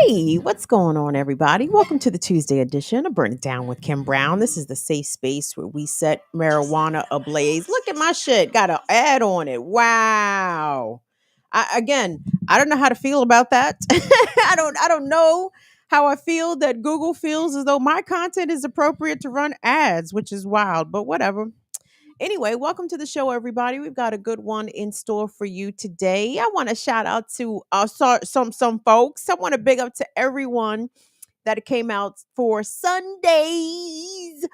Hey, what's going on, everybody? Welcome to the Tuesday edition of Burn It Down with Kim Brown. This is the safe space where we set marijuana ablaze. Look at my shit, got an ad on it. Wow. I don't know how to feel about that. I don't know how I feel that Google feels as though my content is appropriate to run ads, which is wild, but whatever. Anyway, welcome to the show, everybody. We've got a good one in store for you today. I want to shout out to some folks. I want to big up to everyone that came out for Sundays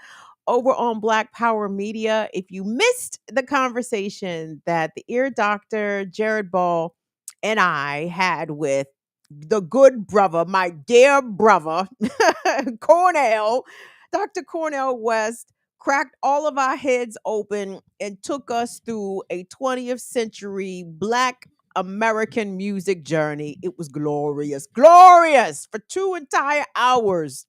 over on Black Power Media. If you missed the conversation that the ear doctor Jared Ball and I had with the good brother, my dear brother, Cornell, Dr. Cornell West cracked all of our heads open and took us through a 20th century Black American music journey. It was glorious, glorious for 2 entire hours.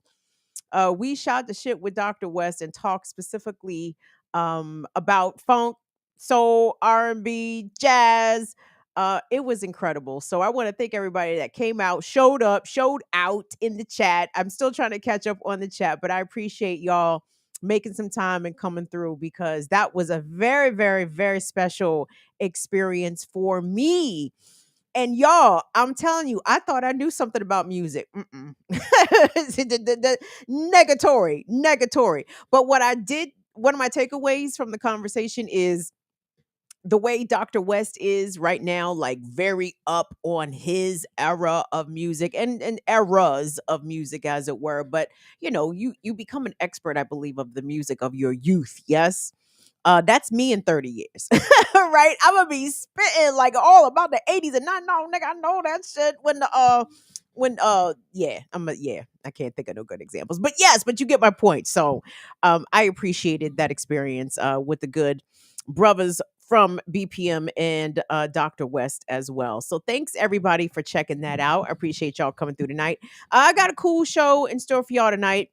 We shot the shit with Dr. West and talked specifically about funk, soul, R&B, jazz. It was incredible. So I want to thank everybody that came out, showed up, showed out in the chat. I'm still trying to catch up on the chat, but I appreciate y'all making some time and coming through because that was a very, very, very special experience for me. And y'all, I'm telling you, I thought I knew something about music. Negatory, negatory. But what I did, one of my takeaways from the conversation is the way Dr. West is right now, like very up on his era of music and eras of music, as it were. But you become an expert, I believe, of the music of your youth. Yes. That's me in 30 years. Right? I'm gonna be spitting like all about the 80s and not know, nigga. I know that shit yeah, I can't think of no good examples. But yes, but you get my point. So I appreciated that experience with the good brothers from BPM and Dr. West as well. So thanks everybody for checking that out. I appreciate y'all coming through tonight. I got a cool show in store for y'all tonight.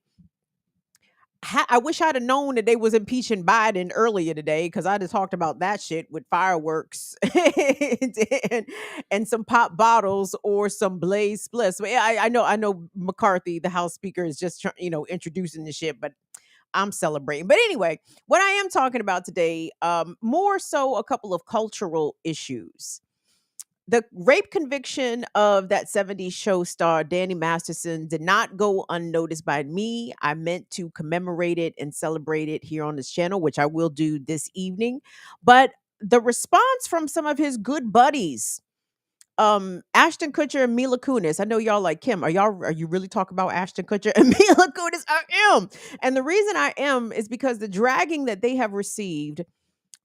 I wish I'd have known that they was impeaching Biden earlier today because I'd have talked about that shit with fireworks and, and some pop bottles or some blaze splits. But yeah, I know McCarthy, the House Speaker, is just introducing the shit, but I'm celebrating. But anyway, what I am talking about today, more so a couple of cultural issues. The rape conviction of that 70s show star Danny Masterson did not go unnoticed by me. I meant to commemorate it and celebrate it here on this channel, which I will do this evening. But the response from some of his good buddies, Ashton Kutcher and Mila Kunis. I know y'all like Kim. Are you really talking about Ashton Kutcher and Mila Kunis? I am. And the reason I am is because the dragging that they have received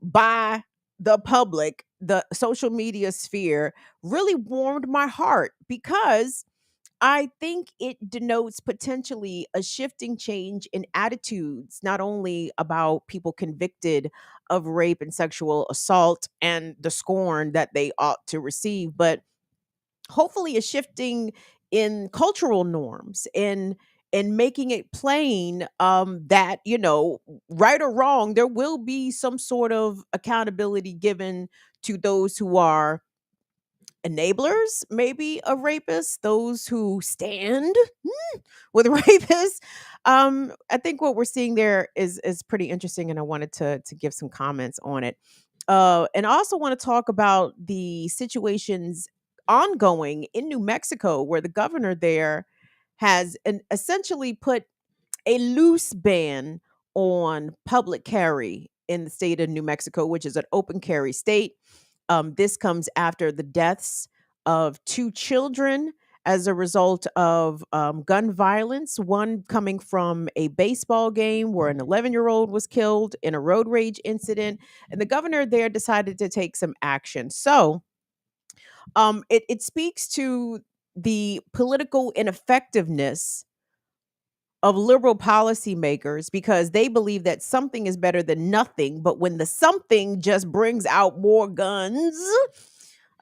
by the public, the social media sphere, really warmed my heart because I think it denotes potentially a shifting change in attitudes, not only about people convicted of rape and sexual assault and the scorn that they ought to receive, but hopefully a shifting in cultural norms and making it plain that right or wrong there will be some sort of accountability given to those who are enablers maybe of rapists, those who stand with rapists. I think what we're seeing there is pretty interesting, and I wanted to give some comments on it. And I also want to talk about the situations ongoing in New Mexico, where the governor there has essentially put a loose ban on public carry in the state of New Mexico, which is an open carry state. This comes after the deaths of two children as a result of gun violence, one coming from a baseball game where an 11-year-old was killed in a road rage incident. And the governor there decided to take some action. So it speaks to the political ineffectiveness of liberal policymakers because they believe that something is better than nothing. But when the something just brings out more guns,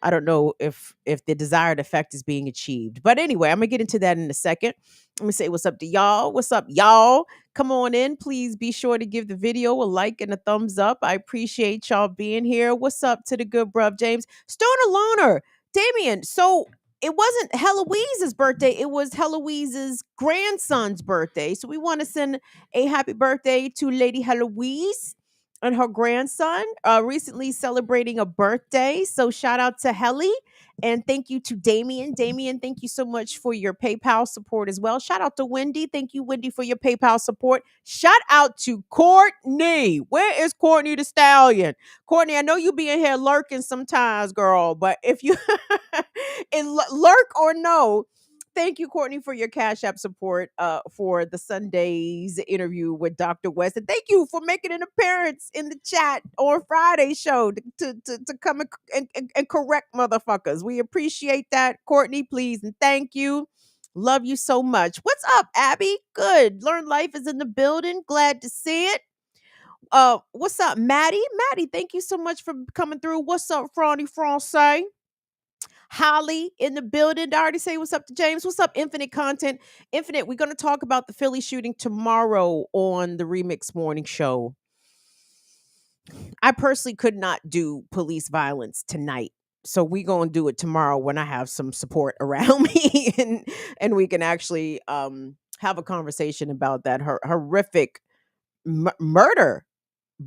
I don't know if the desired effect is being achieved. But anyway, I'm gonna get into that in a second. Let me say what's up to y'all. What's up, y'all? Come on in. Please be sure to give the video a like and a thumbs up. I appreciate y'all being here. What's up to the good bruv James? Stoner Loner. Damien, so it wasn't Heloise's birthday. It was Heloise's grandson's birthday. So we want to send a happy birthday to Lady Heloise and her grandson, recently celebrating a birthday. So shout out to Helly. And thank you to Damien. Damien, thank you so much for your PayPal support as well. Shout out to Wendy. Thank you, Wendy, for your PayPal support. Shout out to Courtney. Where is Courtney the Stallion? Courtney, I know you be in here lurking sometimes, girl, but if you lurk or no, thank you, Courtney, for your Cash App support for the Sunday's interview with Dr. West. And thank you for making an appearance in the chat on Friday's show to come and correct motherfuckers. We appreciate that, Courtney, please. And thank you. Love you so much. What's up, Abby? Good. Learn Life is in the building. Glad to see it. What's up, Maddie? Maddie, thank you so much for coming through. What's up, Franny Francais? Holly in the building. I already say what's up to James. What's up, Infinite Content? Infinite, we're going to talk about the Philly shooting tomorrow on the Remix Morning Show. I personally could not do police violence tonight. So we going to do it tomorrow when I have some support around me and we can actually have a conversation about that horrific murder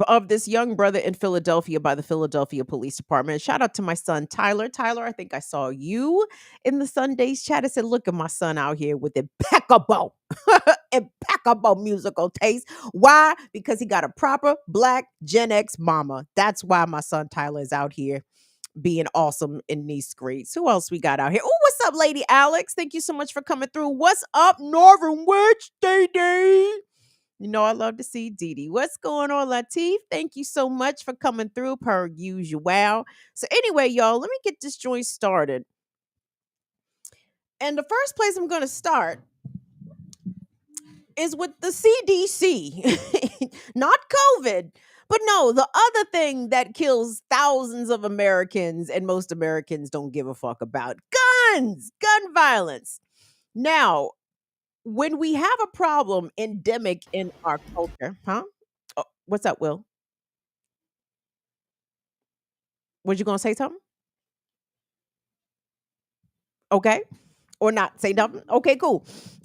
of this young brother in Philadelphia by the Philadelphia Police Department. Shout out to my son, Tyler. Tyler, I think I saw you in the Sunday's chat. I said, look at my son out here with impeccable, impeccable musical taste. Why? Because he got a proper Black Gen X mama. That's why my son Tyler is out here being awesome in these streets. Who else we got out here? Oh, what's up, Lady Alex? Thank you so much for coming through. What's up, Northern Witch Day? You know, I love to see Dee Dee. What's going on, Latif? Thank you so much for coming through per usual. So anyway, y'all, let me get this joint started. And the first place I'm going to start is with the CDC. Not COVID, but no, the other thing that kills thousands of Americans and most Americans don't give a fuck about. Guns, gun violence. Now, when we have a problem endemic in our culture, huh? Oh, what's up, Will? Was you gonna say something? Okay. Or not say nothing? Okay, cool.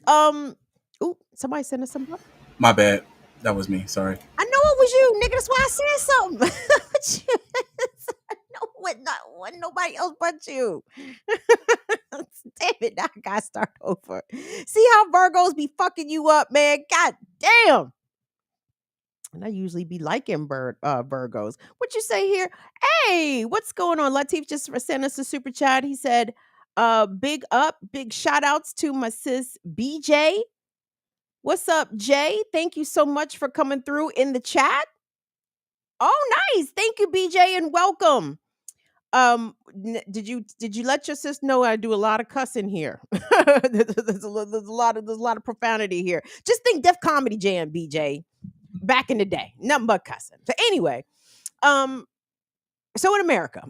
Ooh, somebody sent us some. My bad. That was me. Sorry. I know it was you, nigga. That's why I said something. No, it not wasn't nobody else but you. Damn it, now I gotta start over. See how Virgos be fucking you up, man. God damn. And I usually be liking Virgos. What you say here? Hey, what's going on? Latif just sent us a super chat. He said, big up, big shout outs to my sis BJ. What's up, Jay? Thank you so much for coming through in the chat. Oh, nice. Thank you, BJ, and welcome. Did you let your sis know I do a lot of cussing here? there's a lot of profanity here. Just think Def Comedy Jam, BJ. Back in the day, nothing but cussing. So anyway, so in America,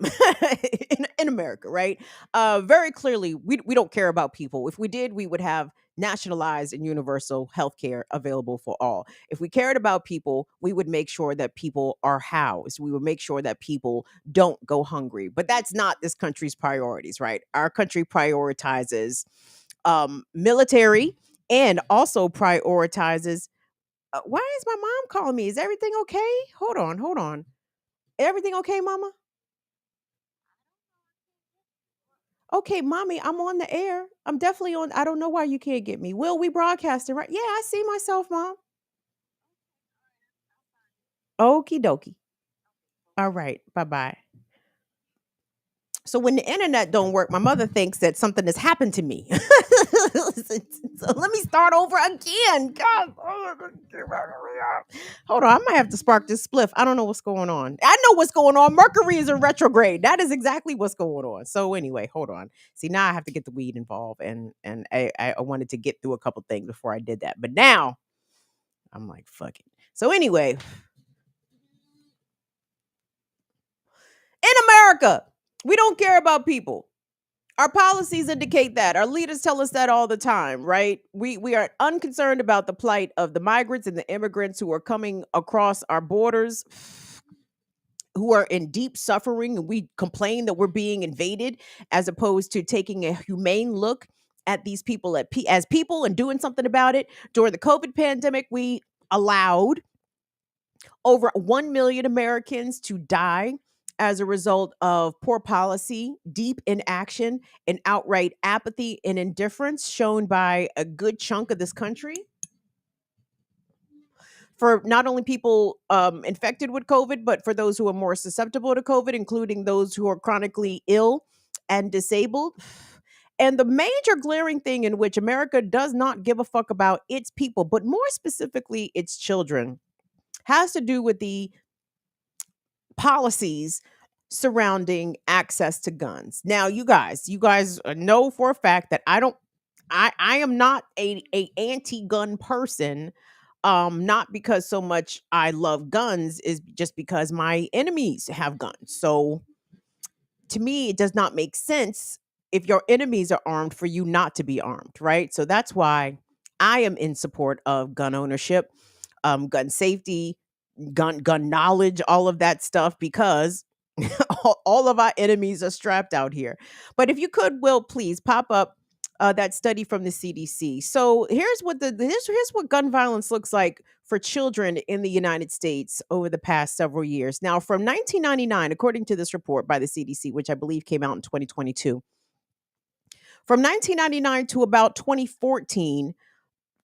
in America, right? Very clearly, we don't care about people. If we did, we would have nationalized and universal health care available for all. If we cared about people, we would make sure that people are housed. We would make sure that people don't go hungry. But that's not this country's priorities, right? Our country prioritizes military and also prioritizes why is my mom calling me? Is everything okay? Hold on. Everything okay, mama? Okay, mommy, I'm on the air. I'm definitely on. I don't know why you can't get me. Will we broadcasting, right? Yeah, I see myself, mom. Okie dokie. All right. Bye-bye. So when the internet don't work, my mother thinks that something has happened to me. So let me start over again. God, hold on. I might have to spark this spliff. I don't know what's going on. I know what's going on. Mercury is in retrograde. That is exactly what's going on. So anyway, hold on. See, now I have to get the weed involved, and I wanted to get through a couple things before I did that. But now I'm like, fuck it. So anyway, in America, we don't care about people. Our policies indicate that. Our leaders tell us that all the time, right? We are unconcerned about the plight of the migrants and the immigrants who are coming across our borders, who who are in deep suffering, and we complain that we're being invaded, as opposed to taking a humane look at these people as people and doing something about it. During the COVID pandemic, we allowed over 1 million Americans to die as a result of poor policy, deep inaction, and outright apathy and indifference shown by a good chunk of this country for not only people infected with COVID, but for those who are more susceptible to COVID, including those who are chronically ill and disabled. And the major glaring thing in which America does not give a fuck about its people, but more specifically its children, has to do with the policies surrounding access to guns. Now, you guys know for a fact that I am not a anti-gun person. Not because so much I love guns, is just because my enemies have guns. So to me, it does not make sense if your enemies are armed for you not to be armed, right? So that's why I am in support of gun ownership, gun safety, gun knowledge, all of that stuff, because all of our enemies are strapped out here. But if you could, Will, please pop up that study from the CDC. So here's what gun violence looks like for children in the United States over the past several years. Now, from 1999, according to this report by the CDC, which I believe came out in 2022, from 1999 to about 2014,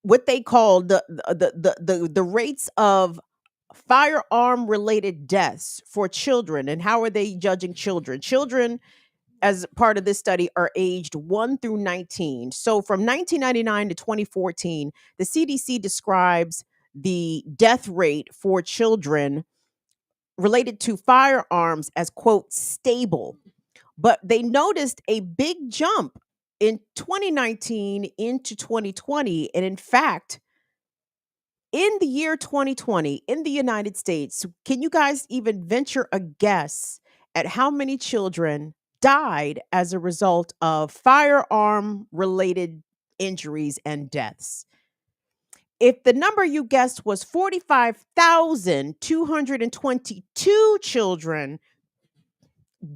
what they called the rates of firearm related deaths for children. And how are they judging children? Children, as part of this study, are aged 1 through 19. So from 1999 to 2014, the CDC describes the death rate for children related to firearms as, quote, stable. But they noticed a big jump in 2019 into 2020. And in fact, in the year 2020 in the United States, can you guys even venture a guess at how many children died as a result of firearm related injuries and deaths? If the number you guessed was 45,222 children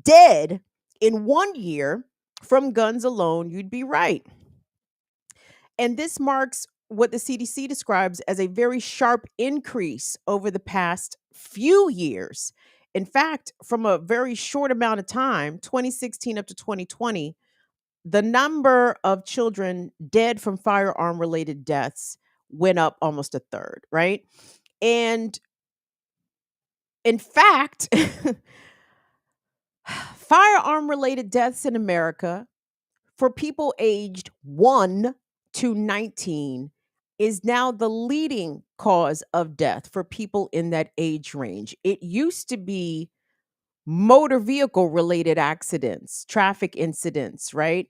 dead in 1 year from guns alone, you'd be right. And this marks what the CDC describes as a very sharp increase over the past few years. In fact, from a very short amount of time, 2016 up to 2020, the number of children dead from firearm related deaths went up almost a third, right? And in fact, firearm related deaths in America for people aged 1 to 19 is now the leading cause of death for people in that age range. It used to be motor vehicle related accidents, traffic incidents, right?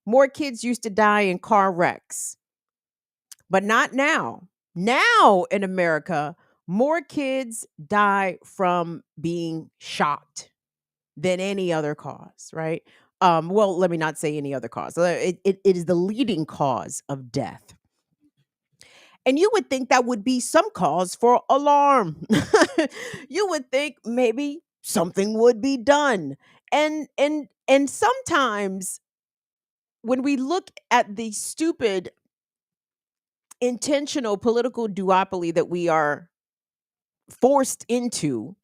More kids used to die in car wrecks, but not now. Now in America, more kids die from being shot than any other cause, right? Well, let me not say any other cause. It is the leading cause of death. And you would think that would be some cause for alarm. You would think maybe something would be done. And sometimes when we look at the stupid intentional political duopoly that we are forced into,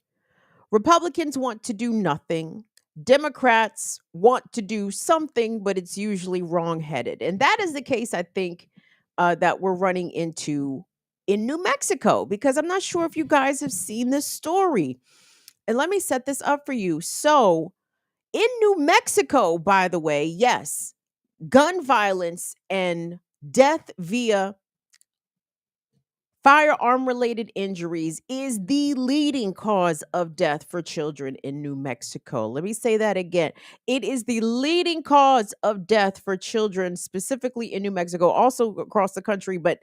Republicans want to do nothing. Democrats want to do something, but it's usually wrong-headed. And that is the case, I think, that we're running into in New Mexico, because I'm not sure if you guys have seen this story. And let me set this up for you. So, in New Mexico, by the way, yes, gun violence and death via firearm related injuries is the leading cause of death for children in New Mexico. Let me say that again. It is the leading cause of death for children, specifically in New Mexico, also across the country, but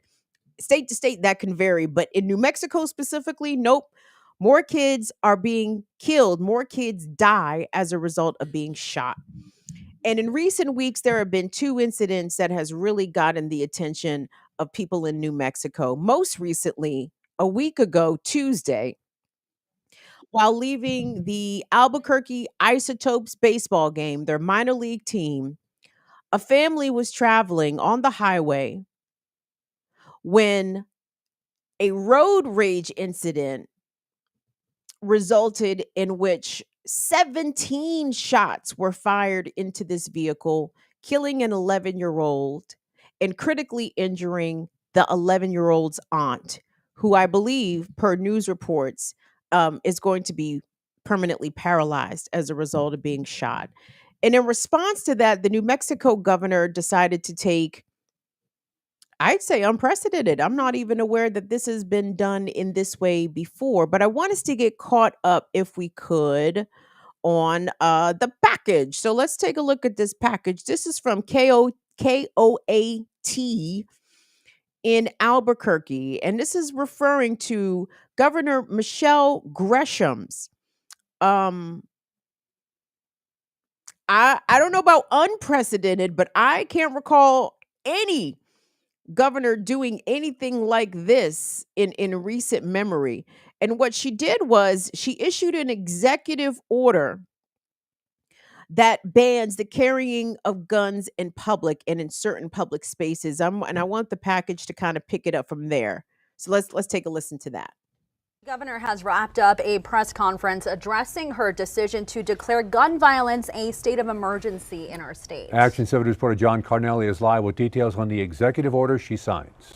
state to state that can vary. But in New Mexico specifically, nope. More kids are being killed, more kids die as a result of being shot. And in recent weeks, there have been two incidents that has really gotten the attention of people in New Mexico. Most recently, a week ago, Tuesday, while leaving the Albuquerque Isotopes baseball game, their minor league team. A family was traveling on the highway when a road rage incident resulted in which 17 shots were fired into this vehicle, killing an 11-year-old and critically injuring the 11-year-old's aunt, who I believe, per news reports, is going to be permanently paralyzed as a result of being shot. And in response to that, the New Mexico governor decided to take, I'd say, unprecedented. I'm not even aware that this has been done in this way before, but I want us to get caught up, if we could, on the package. So let's take a look at this package. This is from KOAT in Albuquerque, and this is referring to Governor Michelle Gresham's. I don't know about unprecedented, but I can't recall any governor doing anything like this in recent memory. And what she did was she issued an executive order that bans the carrying of guns in public and in certain public spaces. And I want the package to kind of pick it up from there. So let's take a listen to that. The governor has wrapped up a press conference addressing her decision to declare gun violence a state of emergency in our state. Action 7 reporter John Carnelli is live with details on the executive order she signs.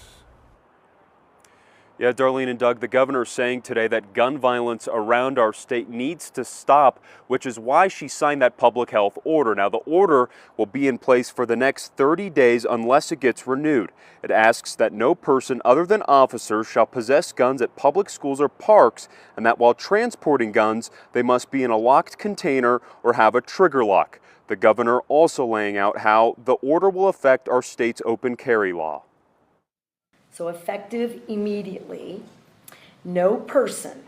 Yeah, Darlene and Doug, the governor is saying today that gun violence around our state needs to stop, which is why she signed that public health order. Now, the order will be in place for the next 30 days unless it gets renewed. It asks that no person other than officers shall possess guns at public schools or parks, and that while transporting guns, they must be in a locked container or have a trigger lock. The governor also laying out how the order will affect our state's open carry law. So effective immediately, no person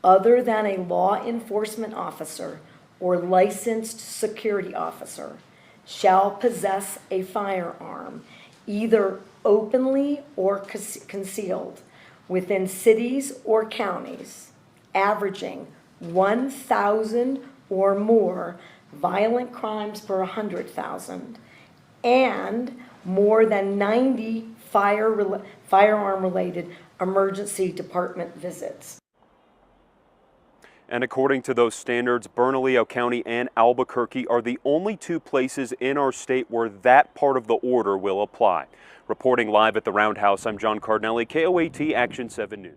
other than a law enforcement officer or licensed security officer shall possess a firearm, either openly or concealed, within cities or counties, averaging 1,000 or more violent crimes per 100,000, and more than 90 firearm-related emergency department visits. And according to those standards, Bernalillo County and Albuquerque are the only two places in our state where that part of the order will apply. Reporting live at the Roundhouse, I'm John Carnelli, KOAT Action 7 News.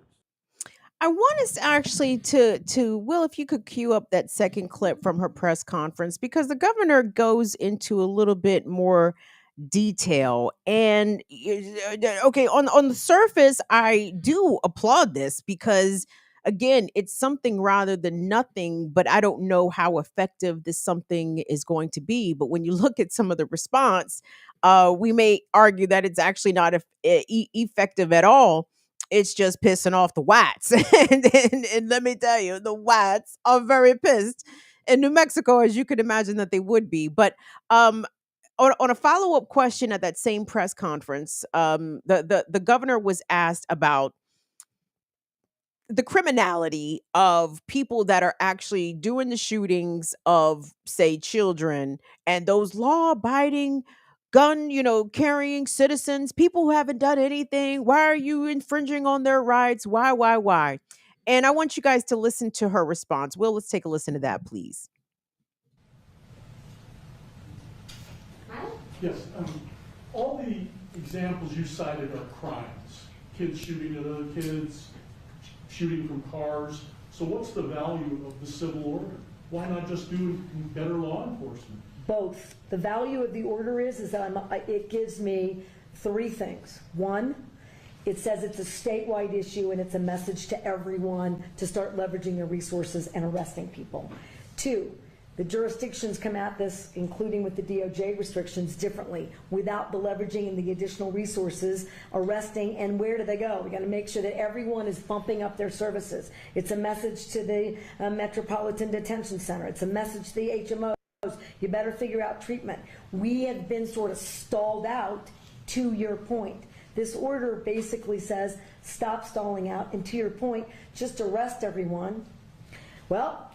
I want us actually to Will, if you could cue up that second clip from her press conference, because the governor goes into a little bit more detail. And okay, on the surface, I do applaud this because, again, it's something rather than nothing, but I don't know how effective this something is going to be. But when you look at some of the response, we may argue that it's actually not effective at all. It's just pissing off the whites. And let me tell you, the whites are very pissed in New Mexico, as you could imagine that they would be. But on a follow-up question at that same press conference, the governor was asked about the criminality of people that are actually doing the shootings of, say, children, and those law-abiding gun, carrying citizens, people who haven't done anything. Why are you infringing on their rights? Why? And I want you guys to listen to her response. Will, let's take a listen to that, please. Yes, all the examples you cited are crimes. Kids shooting at other kids, shooting from cars. So what's the value of the civil order? Why not just do better law enforcement? Both. The value of the order is that it gives me three things. One, it says it's a statewide issue and it's a message to everyone to start leveraging their resources and arresting people. Two, the jurisdictions come at this, including with the DOJ restrictions, differently, without the leveraging and the additional resources, arresting, and where do they go? We got to make sure that everyone is bumping up their services. It's a message to the Metropolitan Detention Center. It's a message to the HMOs. You better figure out treatment. We have been sort of stalled out, to your point. This order basically says, stop stalling out, and to your point, just arrest everyone. Well,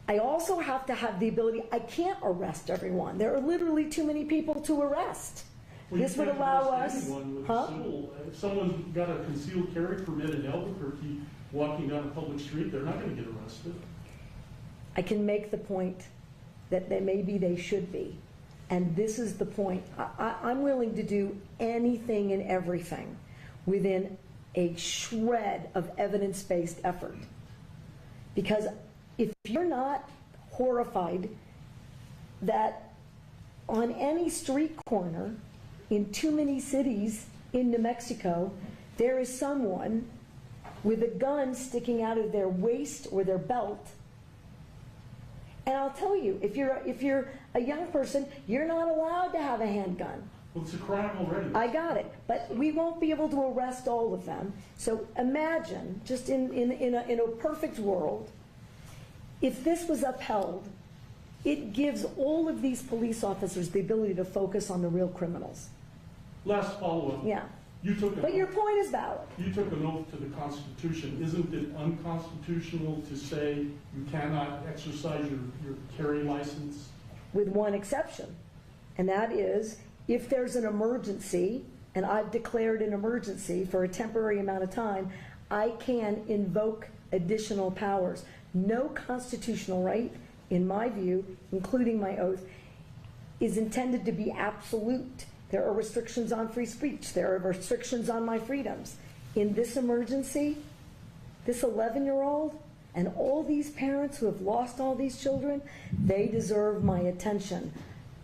I also have to have the ability, I can't arrest everyone. There are literally too many people to arrest. Well, This would allow arrest us, anyone with huh? a civil, if someone's got a concealed carry permit in Albuquerque walking down a public street, they're not going to get arrested. I can make the point that maybe they should be. And this is the point. I'm willing to do anything and everything within a shred of evidence-based effort. Because if you're not horrified that on any street corner in too many cities in New Mexico, there is someone with a gun sticking out of their waist or their belt. And I'll tell you, if you're a young person, you're not allowed to have a handgun. Well, it's a crime already. I got it, but we won't be able to arrest all of them. So imagine, just in a perfect world, if this was upheld, it gives all of these police officers the ability to focus on the real criminals. Last follow-up. Yeah. But your point is valid. You took an oath to the Constitution. Isn't it unconstitutional to say you cannot exercise your carry license? With one exception, and that is if there's an emergency, and I've declared an emergency for a temporary amount of time, I can invoke additional powers. No constitutional right, in my view, including my oath, is intended to be absolute. There are restrictions on free speech. There are restrictions on my freedoms. In this emergency, this 11-year-old and all these parents who have lost all these children, they deserve my attention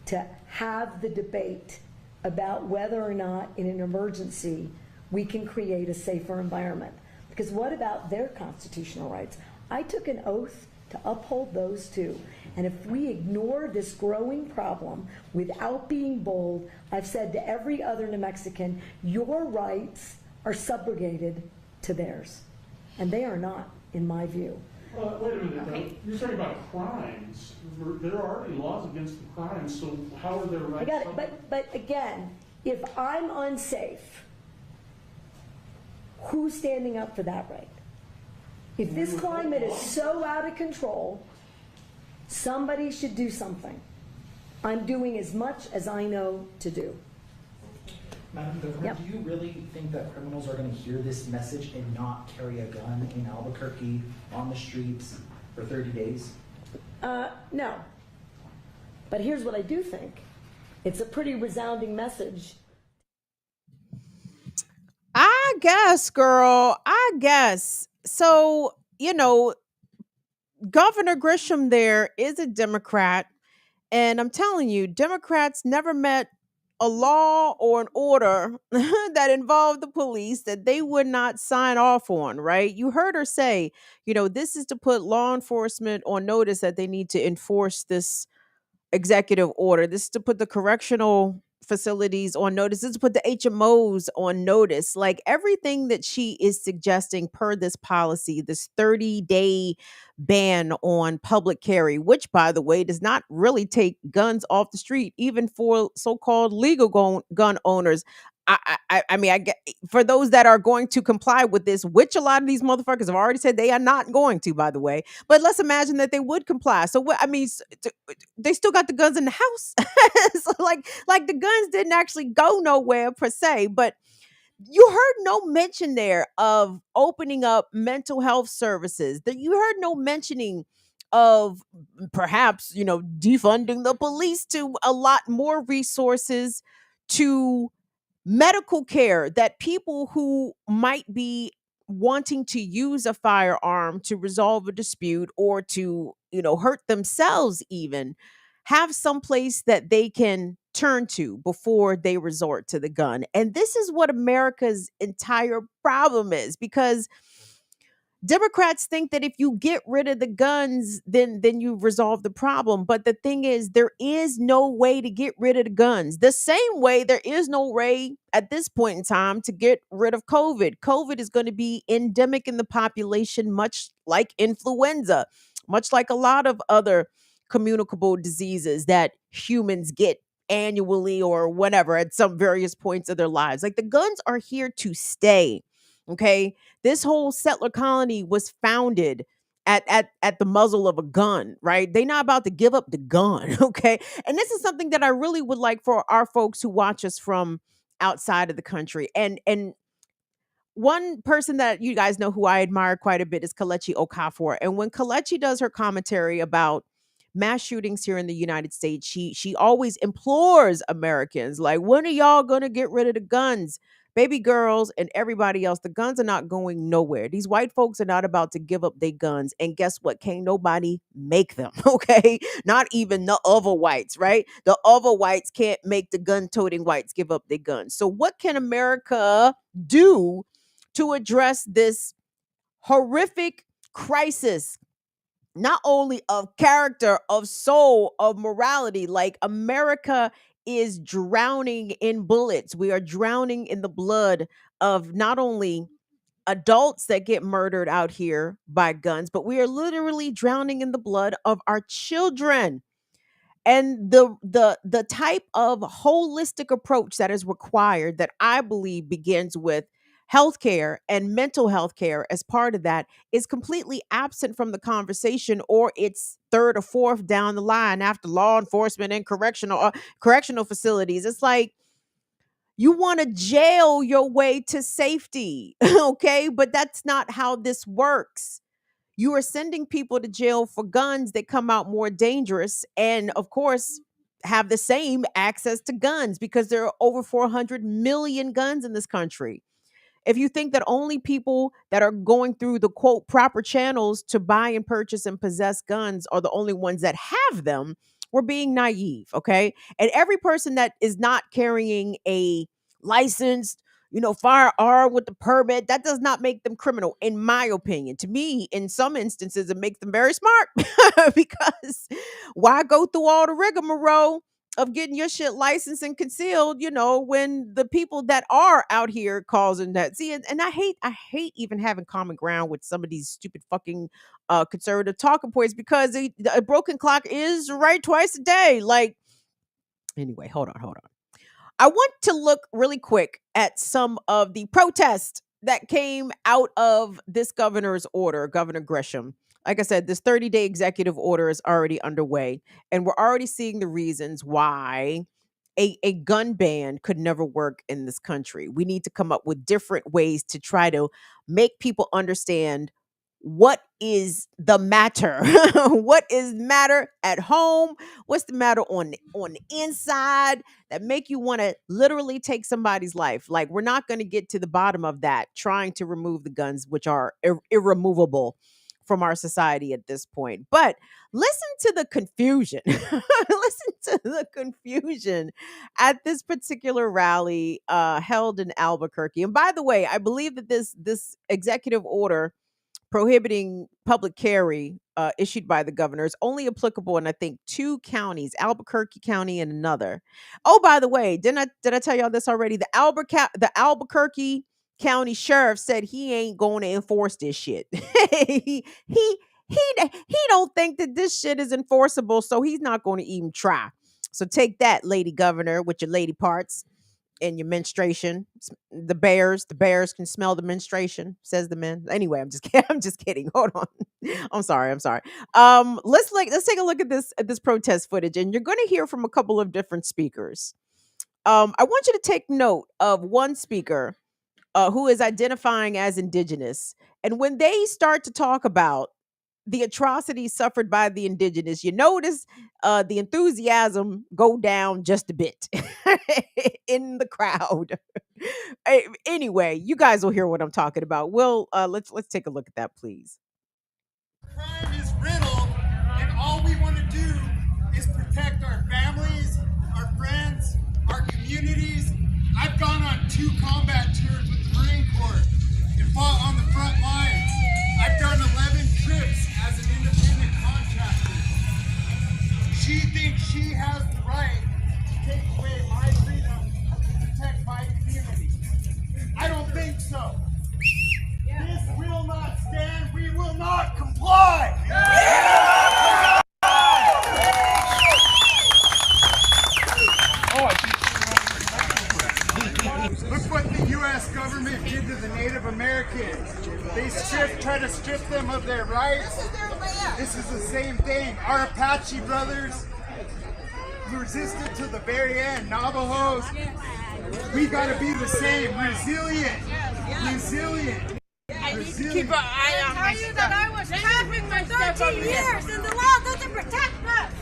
to have the debate about whether or not in an emergency we can create a safer environment. Because what about their constitutional rights? I took an oath to uphold those too. And if we ignore this growing problem without being bold, I've said to every other New Mexican, your rights are subrogated to theirs. And they are not, in my view. Wait a minute, okay. You're talking about crimes. There are already laws against the crimes, so how are their rights? I got it, but again, if I'm unsafe, who's standing up for that right? If this climate is so out of control, somebody should do something. I'm doing as much as I know to do. Madam Governor, Yep. do you really think that criminals are going to hear this message and not carry a gun in Albuquerque on the streets for 30 days? No. But here's what I do think. It's a pretty resounding message. I guess, girl. I guess. So, Governor Grisham there is a Democrat. And I'm telling you, Democrats never met a law or an order that involved the police that they would not sign off on, right? You heard her say, this is to put law enforcement on notice that they need to enforce this executive order. This is to put the correctional facilities on notice. This is to put the HMOs on notice. Like everything that she is suggesting per this policy, this 30-day ban on public carry, which by the way does not really take guns off the street, even for so-called legal gun owners. I mean, I get for those that are going to comply with this, which a lot of these motherfuckers have already said they are not going to, by the way. But let's imagine that they would comply. So what? I mean, they still got the guns in the house. So like the guns didn't actually go nowhere per se. But you heard no mention there of opening up mental health services. That you heard no mentioning of perhaps defunding the police to allot more resources to medical care, that people who might be wanting to use a firearm to resolve a dispute or to hurt themselves even have some place that they can turn to before they resort to the gun. And this is what America's entire problem is, because Democrats think that if you get rid of the guns, then you resolve the problem. But the thing is, there is no way to get rid of the guns. The same way there is no way at this point in time to get rid of COVID. COVID is going to be endemic in the population, much like influenza, much like a lot of other communicable diseases that humans get annually or whenever at some various points of their lives. Like the guns are here to stay. Okay. This whole settler colony was founded at the muzzle of a gun, right? They're not about to give up the gun, okay? And this is something that I really would like for our folks who watch us from outside of the country. And one person that you guys know who I admire quite a bit is Kelechi Okafor. And when Kelechi does her commentary about mass shootings here in the United States, she always implores Americans, like, when are y'all gonna get rid of the guns? Baby girls and everybody else, the guns are not going nowhere. These white folks are not about to give up their guns. And guess what? Can't nobody make them, okay? Not even the other whites, right? The other whites can't make the gun-toting whites give up their guns. So what can America do to address this horrific crisis, not only of character, of soul, of morality? Like, America is drowning in bullets. We are drowning in the blood of not only adults that get murdered out here by guns, but we are literally drowning in the blood of our children. And the type of holistic approach that is required, that I believe begins with healthcare and mental health care as part of that, is completely absent from the conversation, or it's third or fourth down the line after law enforcement and correctional facilities. It's like you want to jail your way to safety, okay? But that's not how this works. You are sending people to jail for guns that come out more dangerous and, of course, have the same access to guns, because there are over 400 million guns in this country. If you think that only people that are going through the quote proper channels to buy and purchase and possess guns are the only ones that have them, we're being naive, okay? And every person that is not carrying a licensed, firearm with the permit, that does not make them criminal, in my opinion. To me, in some instances, it makes them very smart because why go through all the rigmarole of getting your shit licensed and concealed, when the people that are out here causing that. See, and I hate even having common ground with some of these stupid fucking conservative talking points, because a broken clock is right twice a day. Like, anyway, hold on. I want to look really quick at some of the protests that came out of this governor's order, Governor Grisham. Like I said, this 30-day executive order is already underway, and we're already seeing the reasons why a gun ban could never work in this country. We need to come up with different ways to try to make people understand what is the matter. What is matter at home? What's the matter on the inside that make you want to literally take somebody's life? Like, we're not going to get to the bottom of that trying to remove the guns, which are irremovable from our society at this point. But listen to the confusion. Listen to the confusion at this particular rally held in Albuquerque. And by the way, I believe that this executive order prohibiting public carry issued by the governor is only applicable in, I think, 2 counties, Albuquerque County and another. Oh, by the way, did I tell y'all this already? The Albuquerque County sheriff said he ain't going to enforce this shit. he don't think that this shit is enforceable, so he's not going to even try. So take that, lady governor, with your lady parts and your menstruation. The bears can smell the menstruation, says the men. Anyway, I'm just kidding. Hold on. I'm sorry. Let's take a look at this protest footage, and you're going to hear from a couple of different speakers. I want you to take note of one speaker who is identifying as indigenous. And when they start to talk about the atrocities suffered by the indigenous, you notice the enthusiasm go down just a bit in the crowd. Anyway, you guys will hear what I'm talking about. Let's take a look at that, please. Crime is riddled, and all we want to do is protect our families, our friends, our communities. I've gone on 2 combat tours with the Marine Corps and fought on the front lines. I've done 11 trips as an independent contractor. She thinks she has the right to take away my freedom to protect my community. I don't think so. This will not stand. We will not comply. Look what the U.S. government strip them of their rights. This is their land. This is the same thing. Our Apache brothers resisted to the very end. Navajos, we gotta be the same. Resilient. Resilient. I need to keep an eye on my stuff. That I was trafficked for 13 years and the law doesn't protect us.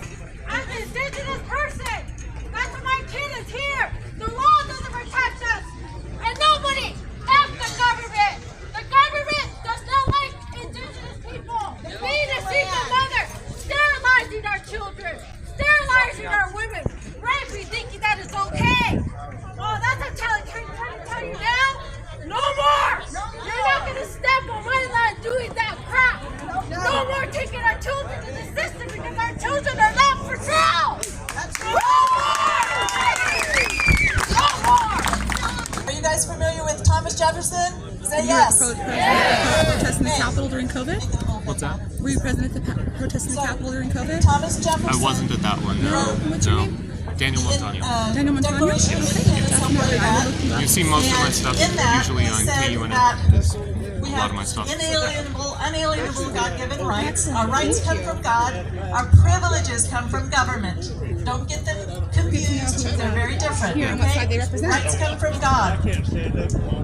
I'm an indigenous person. That's why my kid is here. The law doesn't protect us. And nobody asks the government. The government does not like indigenous people. We need to see the mother sterilizing our children, sterilizing our women, raping, thinking that is okay. Oh, that's a trying to tell you now. No more! You're not going to step on my land doing that crap! No more taking our children to the system because our children are not for sale! No more! Are you guys familiar with Thomas Jefferson? Say yes. Were you protesting the Capitol during COVID? What's that? Were you present at the protesting the Capitol during COVID? Thomas Jefferson. I wasn't at that one. No. What's your name? Daniel Montaño. Daniel Montaño? You see most of my stuff usually on KUNF. We A lot of my stuff. Unalienable God-given rights. Our rights come from God. Our privileges come from government. Don't get them confused. They're very different. Okay? Rights come from God.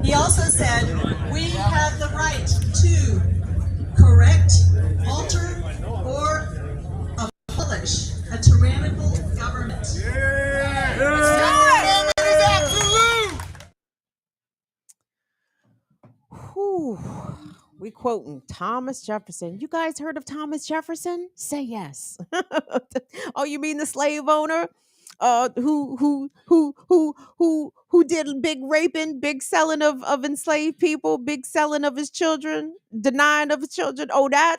He also said we have the right to correct, alter, or abolish a tyrannical government. Whew. We quoting Thomas Jefferson. You guys heard of Thomas Jefferson? Say yes. Oh, you mean the slave owner? Who did big raping, big selling of enslaved people, big selling of his children, denying of his children. Oh, that?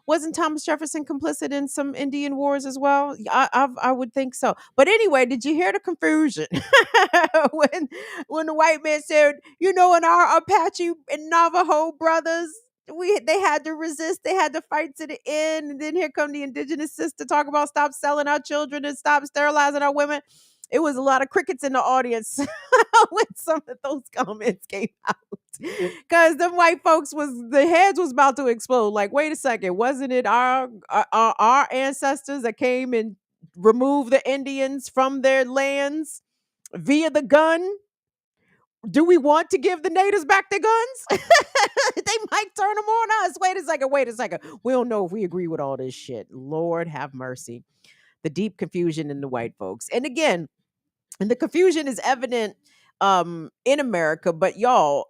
Wasn't Thomas Jefferson complicit in some Indian wars as well? I would think so. But anyway, did you hear the confusion when the white man said, in our Apache and Navajo brothers, they had to resist, they had to fight to the end, and then here come the indigenous sister talk about stop selling our children and stop sterilizing our women. It was a lot of crickets in the audience when some of those comments came out. Because them white folks the heads was about to explode. Like, wait a second, wasn't it our ancestors that came and removed the Indians from their lands via the gun? Do we want to give the natives back their guns? They might turn them on us. Wait a second. We don't know if we agree with all this shit. Lord have mercy. The deep confusion in the white folks. And again, and the confusion is evident in America, but y'all,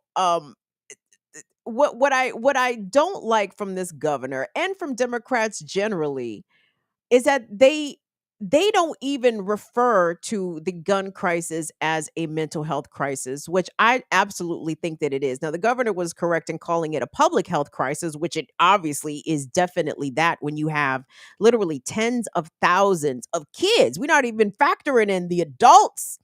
what I don't like from this governor and from Democrats generally is that they don't even refer to the gun crisis as a mental health crisis, which I absolutely think that it is. Now, the governor was correct in calling it a public health crisis, which it obviously is definitely that when you have literally tens of thousands of kids. We're not even factoring in the adults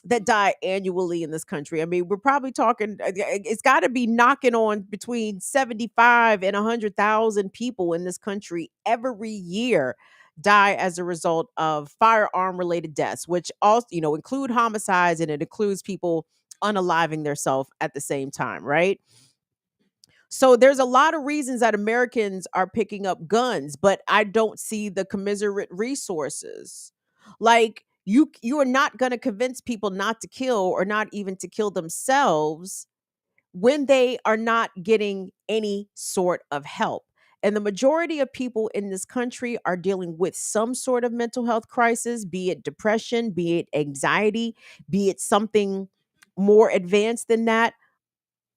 that die annually in this country. I mean, we're probably talking, it's got to be knocking on between 75 and 100,000 people in this country every year die as a result of firearm related deaths, which also, include homicides, and it includes people unaliving themselves at the same time, right? So there's a lot of reasons that Americans are picking up guns, but I don't see the commensurate resources. Like, you are not going to convince people not to kill or not even to kill themselves when they are not getting any sort of help. And the majority of people in this country are dealing with some sort of mental health crisis, be it depression, be it anxiety, be it something more advanced than that.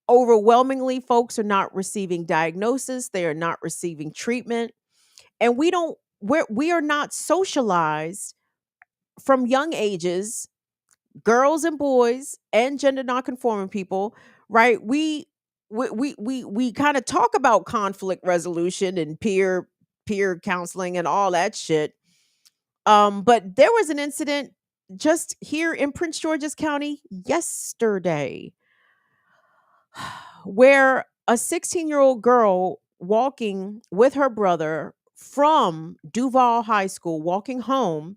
Overwhelmingly, folks are not receiving diagnosis. They are not receiving treatment. And we are not socialized from young ages, girls and boys and gender nonconforming people, right? We kind of talk about conflict resolution and peer counseling and all that shit. But there was an incident just here in Prince George's County yesterday where a 16-year-old girl walking with her brother from Duval High School, walking home,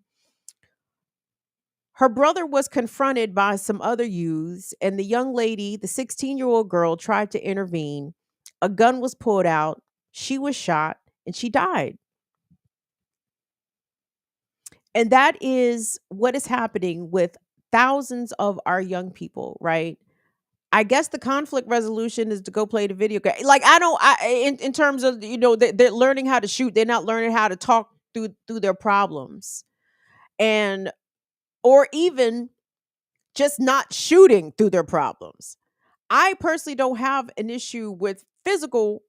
her brother was confronted by some other youths, and the young lady, the 16-year-old girl, tried to intervene a gun was pulled out, she was shot, and she died. And that is what is happening with thousands of our young people, right? I guess the conflict resolution is to go play the video game. Like I don't, in terms of they're learning how to shoot. They're not learning how to talk through their problems, and or even just not shooting through their problems. I personally don't have an issue with physical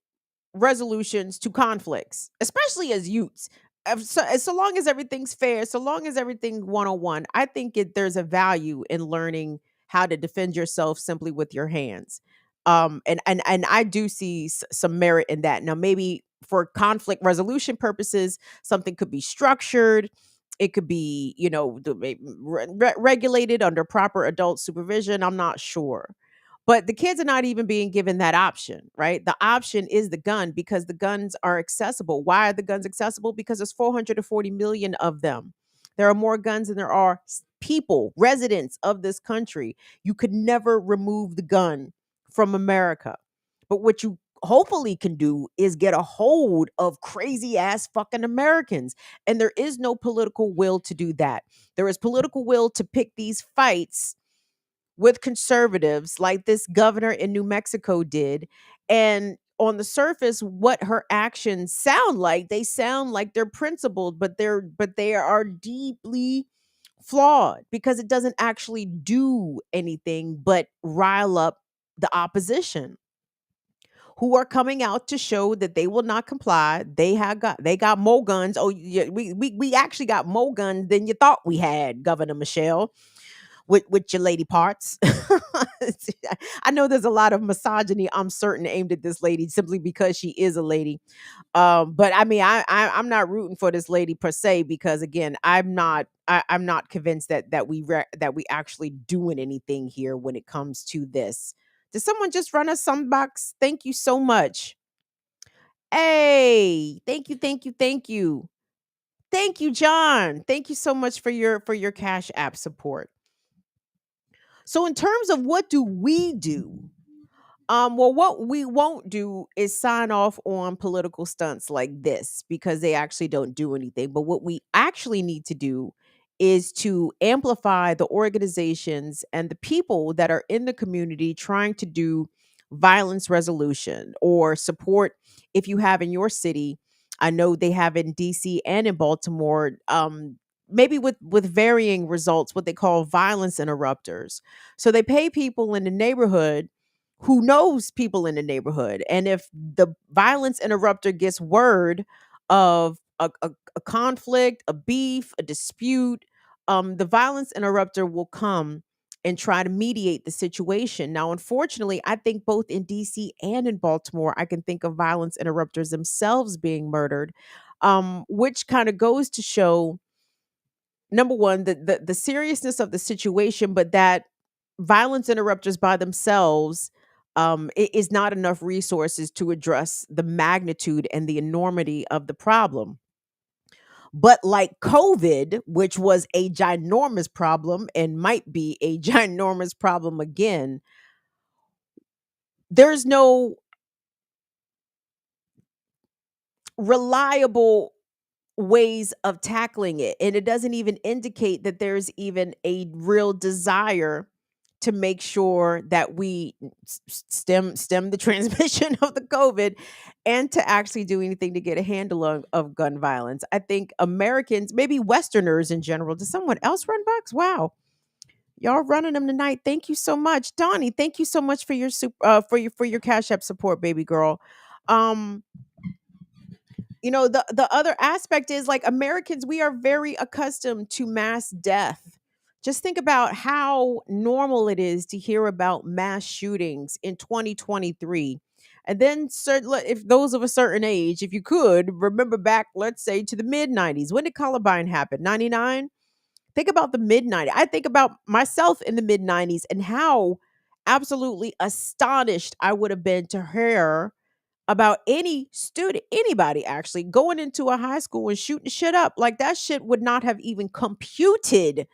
resolutions to conflicts, especially as youths. So long as everything's fair, so long as everything 101, I think there's a value in learning how to defend yourself simply with your hands. And I do see some merit in that. Now, maybe for conflict resolution purposes, something could be structured. It could be, regulated under proper adult supervision. I'm not sure. But the kids are not even being given that option, right? The option is the gun because the guns are accessible. Why are the guns accessible? Because there's 440 million of them. There are more guns than there are people, residents of this country. You could never remove the gun from America. But what you hopefully can do is get a hold of crazy ass fucking Americans. And there is no political will to do that. There is political will to pick these fights with conservatives like this governor in New Mexico did. And on the surface, what her actions sound like, they sound like they're principled, but they are deeply flawed because it doesn't actually do anything but rile up the opposition, who are coming out to show that they will not comply. They got more guns. Oh yeah, we actually got more guns than you thought we had, Governor Michelle, with your lady parts. I know there's a lot of misogyny, I'm certain, aimed at this lady simply because she is a lady. But I mean, I'm not rooting for this lady per se, because again, I'm not convinced that we actually doing anything here when it comes to this. Did someone just run us some box? Thank you so much. Hey, thank you, thank you, thank you. Thank you, John. Thank you so much for your Cash App support. So in terms of what do we do? Well, what we won't do is sign off on political stunts like this because they actually don't do anything. But what we actually need to do is to amplify the organizations and the people that are in the community trying to do violence resolution or support. If you have in your city, I know they have in DC and in Baltimore, maybe with varying results, what they call violence interrupters. So they pay people in the neighborhood who knows people in the neighborhood. And if the violence interrupter gets word of a conflict, a beef, a dispute, the violence interrupter will come and try to mediate the situation. Now, unfortunately, I think both in DC and in Baltimore, I can think of violence interrupters themselves being murdered, which kind of goes to show, number one, the seriousness of the situation, but that violence interrupters by themselves is not enough resources to address the magnitude and the enormity of the problem. But like COVID, which was a ginormous problem and might be a ginormous problem again, there's no reliable ways of tackling it. And it doesn't even indicate that there's even a real desire to make sure that we stem the transmission of the COVID and to actually do anything to get a handle of gun violence. I think Americans, maybe Westerners in general, does someone else run bucks? Wow. Y'all running them tonight. Thank you so much. Donnie, thank you so much for your for your Cash App support, baby girl. Um, the other aspect is, like, Americans, we are very accustomed to mass death. Just think about how normal it is to hear about mass shootings in 2023. And then if those of a certain age, if you could remember back, let's say, to the mid 90s. When did Columbine happen? 99. Think about the mid 90s. I think about myself in the mid 90s and how absolutely astonished I would have been to hear about any student, anybody actually going into a high school and shooting shit up. Like, that shit would not have even computed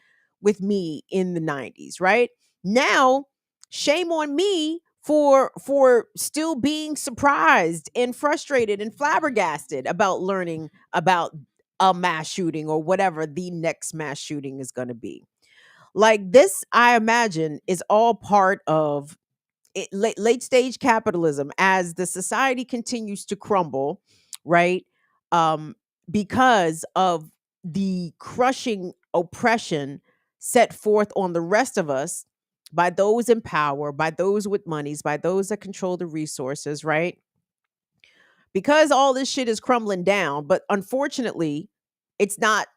with me in the 90s, right? Now, shame on me for still being surprised and frustrated and flabbergasted about learning about a mass shooting or whatever the next mass shooting is going to be. Like this, I imagine, is all part of late stage capitalism as the society continues to crumble, right? Um, because of the crushing oppression set forth on the rest of us by those in power, by those with monies, by those that control the resources, right? Because all this shit is crumbling down, but unfortunately, it's not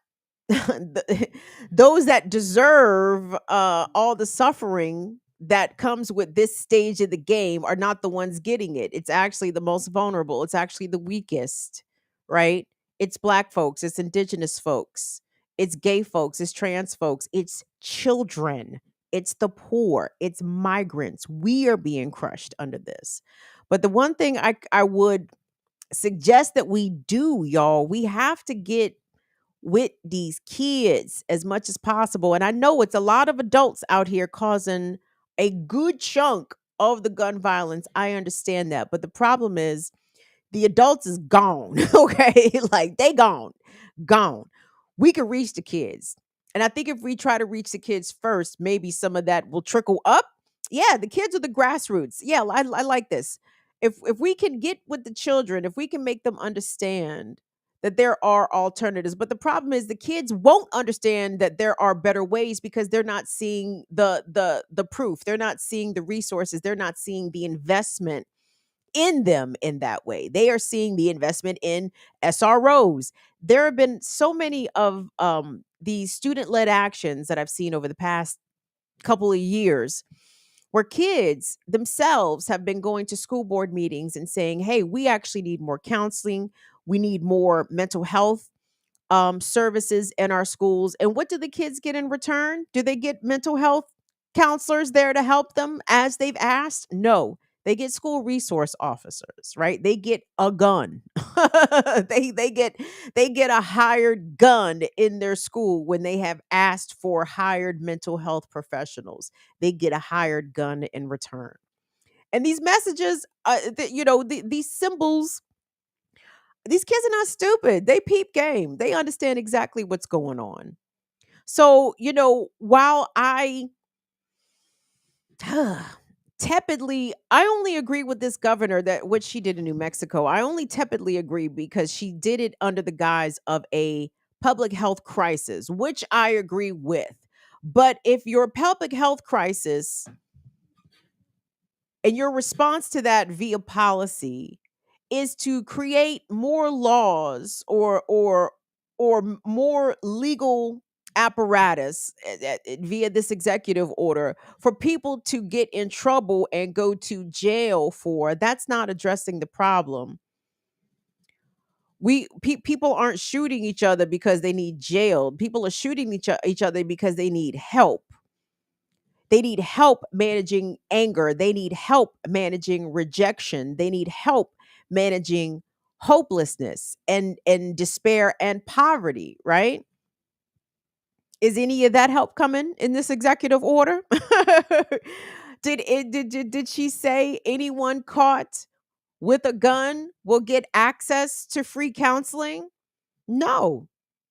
those that deserve all the suffering that comes with this stage of the game are not the ones getting it. It's actually the most vulnerable. It's actually the weakest, right? It's black folks, it's indigenous folks, it's gay folks, it's trans folks, it's children, it's the poor, it's migrants. We are being crushed under this. But the one thing I would suggest that we do, y'all, we have to get with these kids as much as possible. And I know it's a lot of adults out here causing a good chunk of the gun violence. I understand that. But the problem is the adults is gone. Okay. Like they gone. We can reach the kids. And I think if we try to reach the kids first, maybe some of that will trickle up. Yeah, the kids are the grassroots. Yeah, I like this. If we can get with the children, if we can make them understand that there are alternatives. But the problem is the kids won't understand that there are better ways because they're not seeing the proof. They're not seeing the resources. They're not seeing the investment in them in that way. They are seeing the investment in SROs. There have been so many of these student-led actions that I've seen over the past couple of years where kids themselves have been going to school board meetings and saying, hey, we actually need more counseling. We need more mental health services in our schools. And what do the kids get in return? Do they get mental health counselors there to help them as they've asked? No. They get school resource officers, right? They get a gun. they get a hired gun in their school when they have asked for hired mental health professionals. They get a hired gun in return. And these messages, these symbols, these kids are not stupid. They peep game. They understand exactly what's going on. So, while I tepidly, I only agree with this governor that what she did in New Mexico. I only tepidly agree because she did it under the guise of a public health crisis, which I agree with. But if your public health crisis and your response to that via policy is to create more laws or more legal apparatus via this executive order for people to get in trouble and go to jail for, that's not addressing the problem. People aren't shooting each other because they need jailed. People are shooting each other because they need help. They need help managing anger. They need help managing rejection. They need help managing hopelessness and despair and poverty, right? Is any of that help coming in this executive order? Did she say anyone caught with a gun will get access to free counseling? No.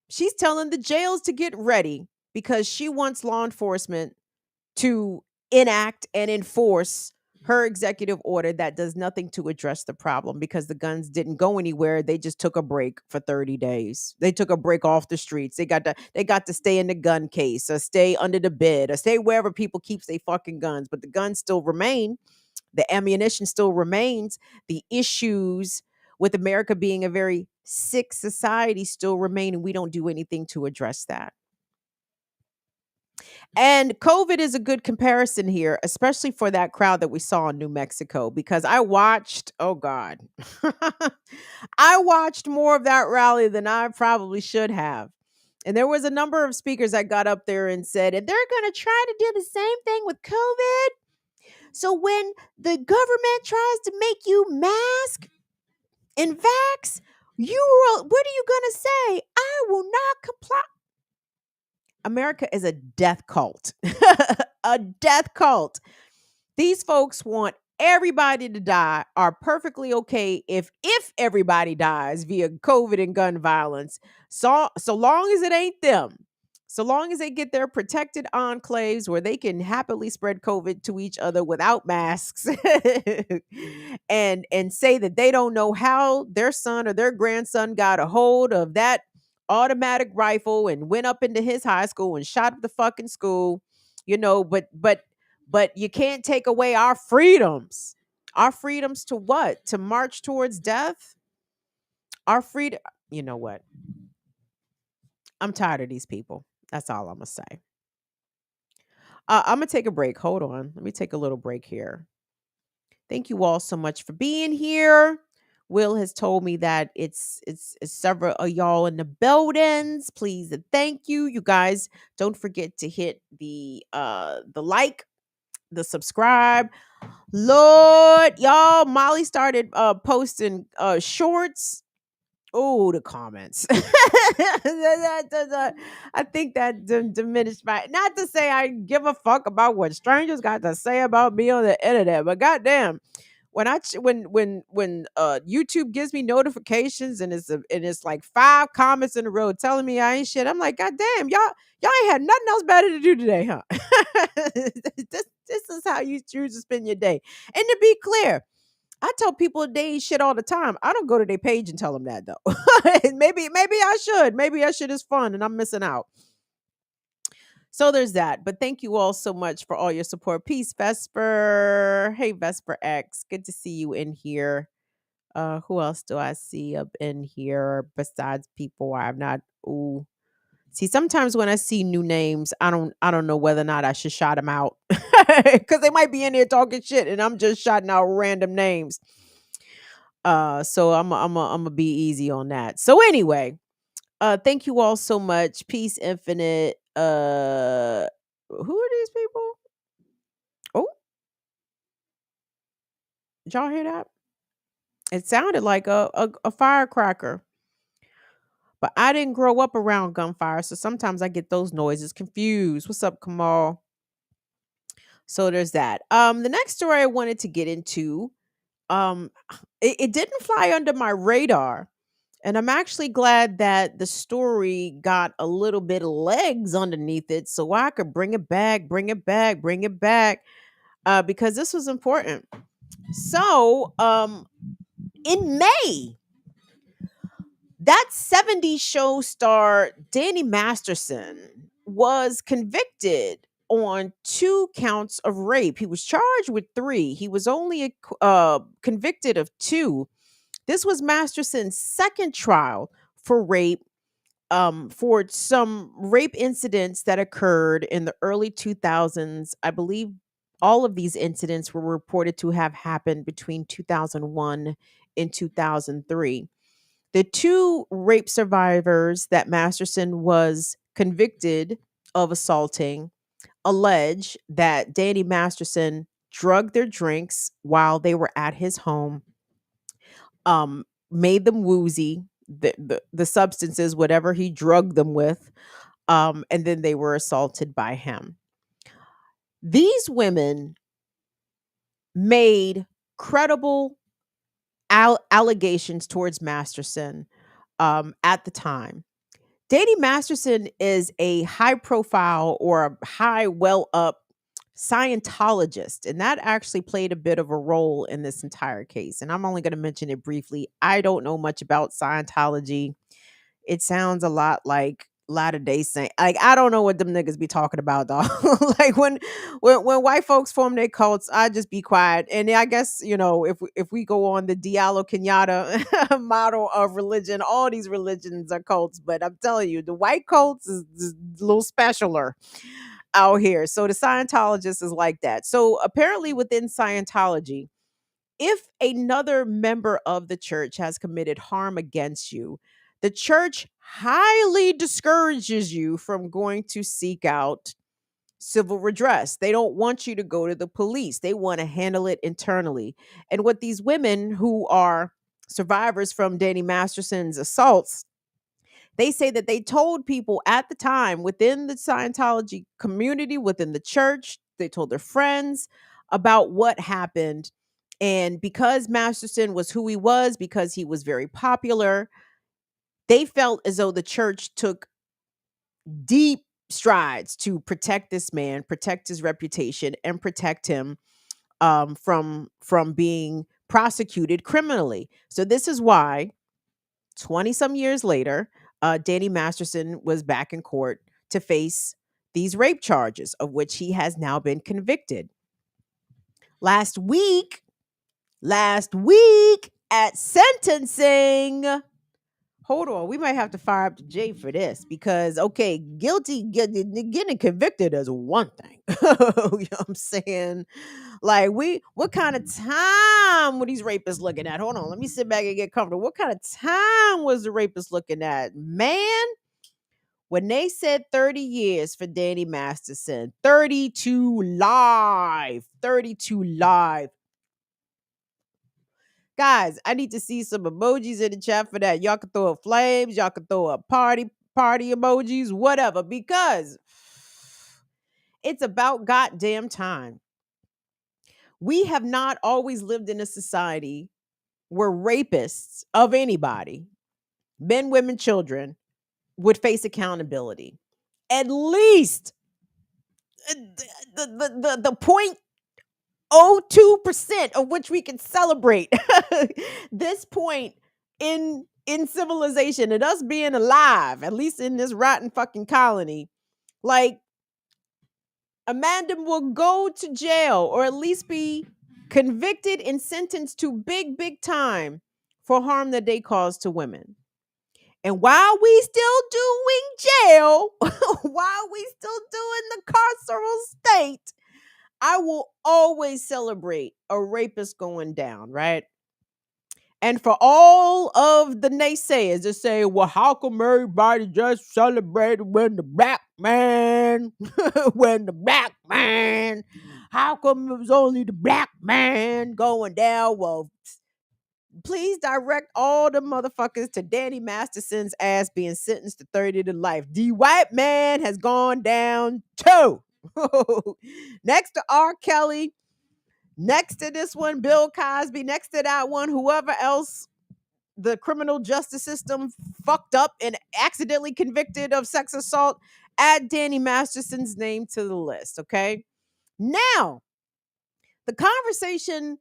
She's telling the jails to get ready because she wants law enforcement to enact and enforce her executive order that does nothing to address the problem because the guns didn't go anywhere. They just took a break for 30 days. They took a break off the streets. They got to stay in the gun case or stay under the bed or stay wherever people keep their fucking guns. But the guns still remain. The ammunition still remains. The issues with America being a very sick society still remain, and we don't do anything to address that. And COVID is a good comparison here, especially for that crowd that we saw in New Mexico, because I watched, oh God, I watched more of that rally than I probably should have. And there was a number of speakers that got up there and said, and they're going to try to do the same thing with COVID. So when the government tries to make you mask and vax, what are you going to say? I will not comply. America is a death cult. A death cult. These folks want everybody to die are perfectly okay if everybody dies via COVID and gun violence, so long as it ain't them. So long as they get their protected enclaves where they can happily spread COVID to each other without masks and say that they don't know how their son or their grandson got a hold of that automatic rifle and went up into his high school and shot up the fucking school, but you can't take away our freedoms. Our freedoms to what? To march towards death? Our freedom. You know what? I'm tired of these people. That's all I'm going to say. I'm going to take a break. Hold on. Let me take a little break here. Thank you all so much for being here. Will has told me that it's several of y'all in the buildings. Please and thank you. You guys don't forget to hit the like, the subscribe. Lord, y'all, Molly started posting shorts. Oh, the comments. I think that diminished my, not to say I give a fuck about what strangers got to say about me on the internet, but goddamn, when YouTube gives me notifications and it's like 5 comments in a row telling me I ain't shit, I'm like, goddamn, y'all ain't had nothing else better to do today, huh? This is how you choose to spend your day. And to be clear, I tell people they ain't shit all the time. I don't go to their page and tell them that though. maybe I should. Maybe that shit is fun and I'm missing out. So there's that. But thank you all so much for all your support. Peace, Vesper. Hey, Vesper X. Good to see you in here. Who else do I see up in here besides people I'm not? Ooh. See, sometimes when I see new names, I don't know whether or not I should shout them out because they might be in there talking shit, and I'm just shouting out random names. So I'm gonna be easy on that. So anyway, thank you all so much. Peace Infinite. Who are these people? Oh, did y'all hear that? It sounded like a firecracker. But I didn't grow up around gunfire, so sometimes I get those noises confused. What's up, Kamal? So there's that. The next story I wanted to get into, it didn't fly under my radar. And I'm actually glad that the story got a little bit of legs underneath it so I could bring it back, because this was important. So, in May, that 70s show star Danny Masterson was convicted on 2 counts of rape. He was charged with 3. He was only convicted of 2. This was Masterson's second trial for rape, for some rape incidents that occurred in the early 2000s. I believe all of these incidents were reported to have happened between 2001 and 2003. The 2 rape survivors that Masterson was convicted of assaulting allege that Danny Masterson drugged their drinks while they were at his home, made them woozy, the substances, whatever he drugged them with, and then they were assaulted by him. These women made credible allegations towards Masterson at the time. Danny Masterson is a high profile or a high well up Scientologist, and that actually played a bit of a role in this entire case. And I'm only going to mention it briefly. I don't know much about Scientology. It sounds a lot like Latter-day Saint. Like, I don't know what them niggas be talking about, dog. Like when white folks form their cults, I just be quiet. And I guess, if we go on the Diallo Kenyatta model of religion, all these religions are cults. But I'm telling you, the white cults is a little specialer out here. So the Scientologist is like that. So apparently within Scientology, if another member of the church has committed harm against you, the church highly discourages you from going to seek out civil redress. They don't want you to go to the police. They want to handle it internally. And what these women who are survivors from Danny Masterson's assaults, they say that they told people at the time within the Scientology community, within the church, they told their friends about what happened. And because Masterson was who he was, because he was very popular, they felt as though the church took deep strides to protect this man, protect his reputation, and protect him from being prosecuted criminally. So this is why 20 some years later, Danny Masterson was back in court to face these rape charges, of which he has now been convicted. Last week at sentencing, hold on, we might have to fire up the J for this because, okay, getting convicted is one thing. You know what I'm saying? Like, what kind of time were these rapists looking at? Hold on, let me sit back and get comfortable. What kind of time was the rapist looking at? Man, when they said 30 years for Danny Masterson, 32 live. Guys, I need to see some emojis in the chat for that. Y'all can throw up flames, y'all can throw up party emojis, whatever, because it's about goddamn time. We have not always lived in a society where rapists of anybody, men, women, children, would face accountability. At least the 0.02% of which we can celebrate this point in civilization and us being alive, at least in this rotten fucking colony. Like, Amanda will go to jail or at least be convicted and sentenced to big time for harm that they caused to women. And while we still doing jail, while we still doing the carceral state, I will always celebrate a rapist going down, right? And for all of the naysayers that say, well, how come everybody just celebrated when the black man, how come it was only the black man going down? Well, please direct all the motherfuckers to Danny Masterson's ass being sentenced to 30 to life. The white man has gone down too. Next to R. Kelly, next to this one, Bill Cosby, next to that one, whoever else the criminal justice system fucked up and accidentally convicted of sex assault, add Danny Masterson's name to the list, okay? Now, the conversation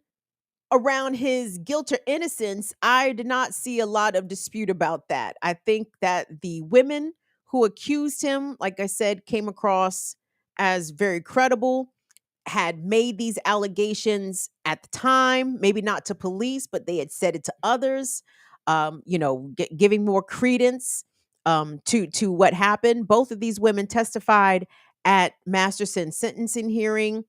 around his guilt or innocence, I did not see a lot of dispute about that. I think that the women who accused him, like I said, came across as very credible, had made these allegations at the time, maybe not to police, but they had said it to others, giving more credence to what happened. Both of these women testified at Masterson's sentencing hearing.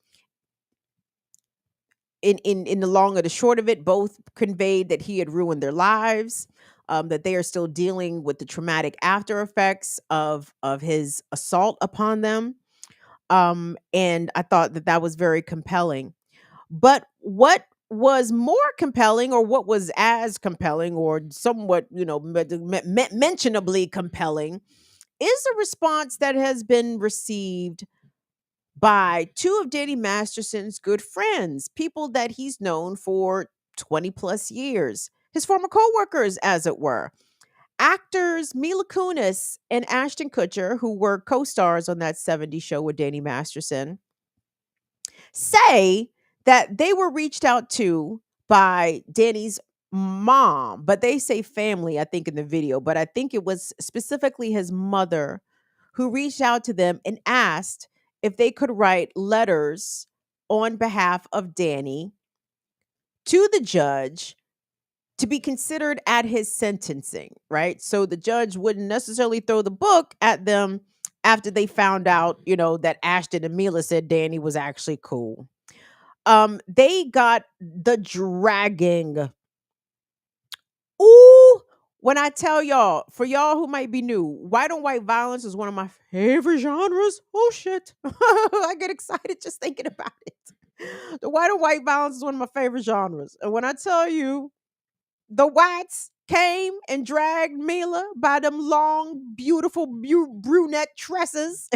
In the long or the short of it, both conveyed that he had ruined their lives, that they are still dealing with the traumatic after effects of his assault upon them. And I thought that was very compelling. But what was more compelling, or what was as compelling, or somewhat, mentionably compelling, is the response that has been received by two of Danny Masterson's good friends, people that he's known for 20 plus years, his former co-workers, as it were. Actors Mila Kunis and Ashton Kutcher, who were co-stars on that 70s show with Danny Masterson, say that they were reached out to by Danny's mom, but they say family, I think, in the video, but I think it was specifically his mother who reached out to them and asked if they could write letters on behalf of Danny to the judge to be considered at his sentencing, right? So the judge wouldn't necessarily throw the book at them after they found out, that Ashton and Mila said Danny was actually cool. They got the dragging. Ooh, when I tell y'all, for y'all who might be new, white on white violence is one of my favorite genres. Oh shit. I get excited just thinking about it. The white on white violence is one of my favorite genres. And when I tell you the whites came and dragged Mila by them long, beautiful brunette tresses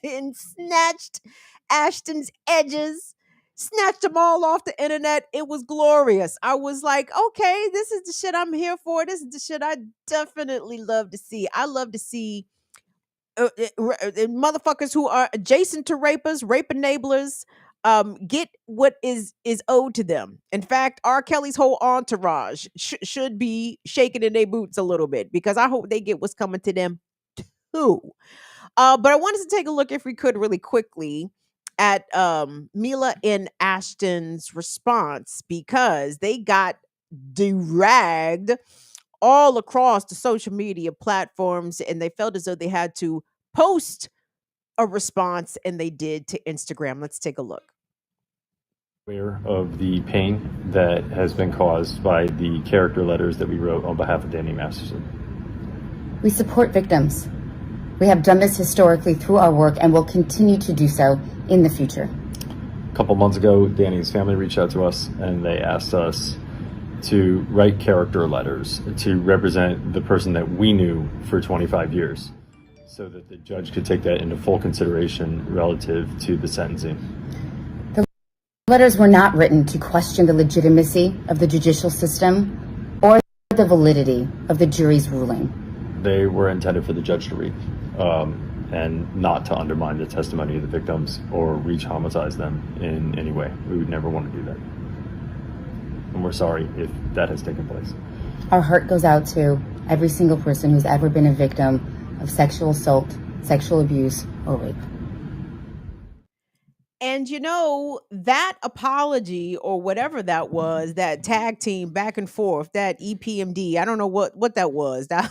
and snatched Ashton's edges, Snatched them all off the internet. It was glorious. I was like, okay, this is the shit I'm here for. This is the shit I definitely love to see. I love to see motherfuckers who are adjacent to rapers, rape enablers, get what is owed to them. In fact, R. Kelly's whole entourage should be shaking in their boots a little bit, because I hope they get what's coming to them too. But I wanted to take a look, if we could, really quickly at Mila and Ashton's response, because they got dragged all across the social media platforms, and they felt as though they had to post a response, and they did, to Instagram. Let's take a look. Aware of the pain that has been caused by the character letters that we wrote on behalf of Danny Masterson. We support victims. We have done this historically through our work and will continue to do so in the future. A couple months ago, Danny's family reached out to us and they asked us to write character letters to represent the person that we knew for 25 years, so that the judge could take that into full consideration relative to the sentencing. The letters were not written to question the legitimacy of the judicial system or the validity of the jury's ruling. They were intended for the judge to read, and not to undermine the testimony of the victims or re-traumatize them in any way. We would never want to do that. And we're sorry if that has taken place. Our heart goes out to every single person who's ever been a victim of sexual assault, sexual abuse, or rape. And that apology, or whatever that was, that tag team back and forth, that EPMD, I don't know what that was. I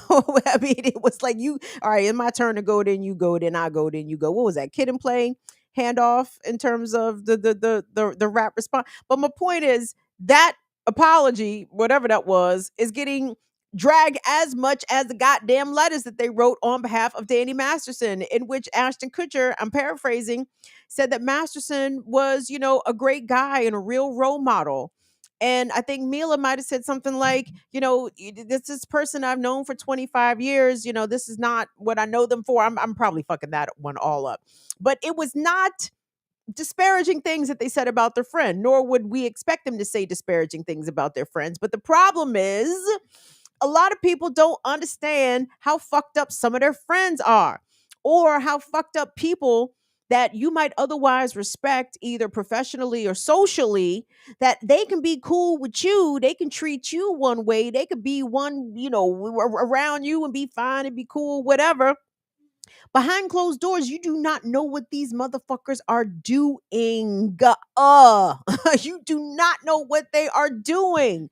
mean, it was like, all right, it's my turn to go, then you go, then I go, then you go. What was that, Kid and Play handoff in terms of the rap response? But my point is, that apology, whatever that was, is getting dragged as much as the goddamn letters that they wrote on behalf of Danny Masterson, in which Ashton Kutcher, I'm paraphrasing, said that Masterson was, a great guy and a real role model. And I think Mila might have said something like, this person I've known for 25 years, this is not what I know them for. I'm probably fucking that one all up. But it was not disparaging things that they said about their friend, nor would we expect them to say disparaging things about their friends. But the problem is, a lot of people don't understand how fucked up some of their friends are, or how fucked up people that you might otherwise respect, either professionally or socially, that they can be cool with you. They can treat you one way. They could be one, around you and be fine and be cool, whatever. Behind closed doors, you do not know what these motherfuckers are doing. You do not know what they are doing.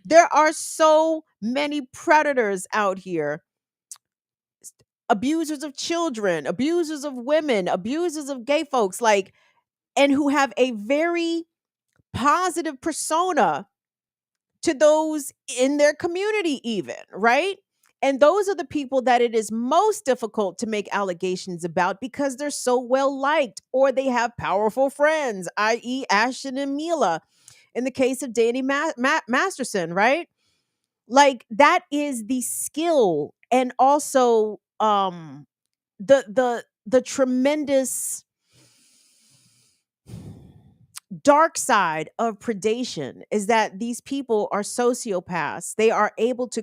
There are so many predators out here. Abusers of children, abusers of women, abusers of gay folks, and who have a very positive persona to those in their community even, right? And those are the people that it is most difficult to make allegations about, because they're so well liked, or they have powerful friends, i.e. Ashton and Mila, in the case of Danny Masterson, right? That is the skill, and also the tremendous dark side of predation is that these people are sociopaths. They are able to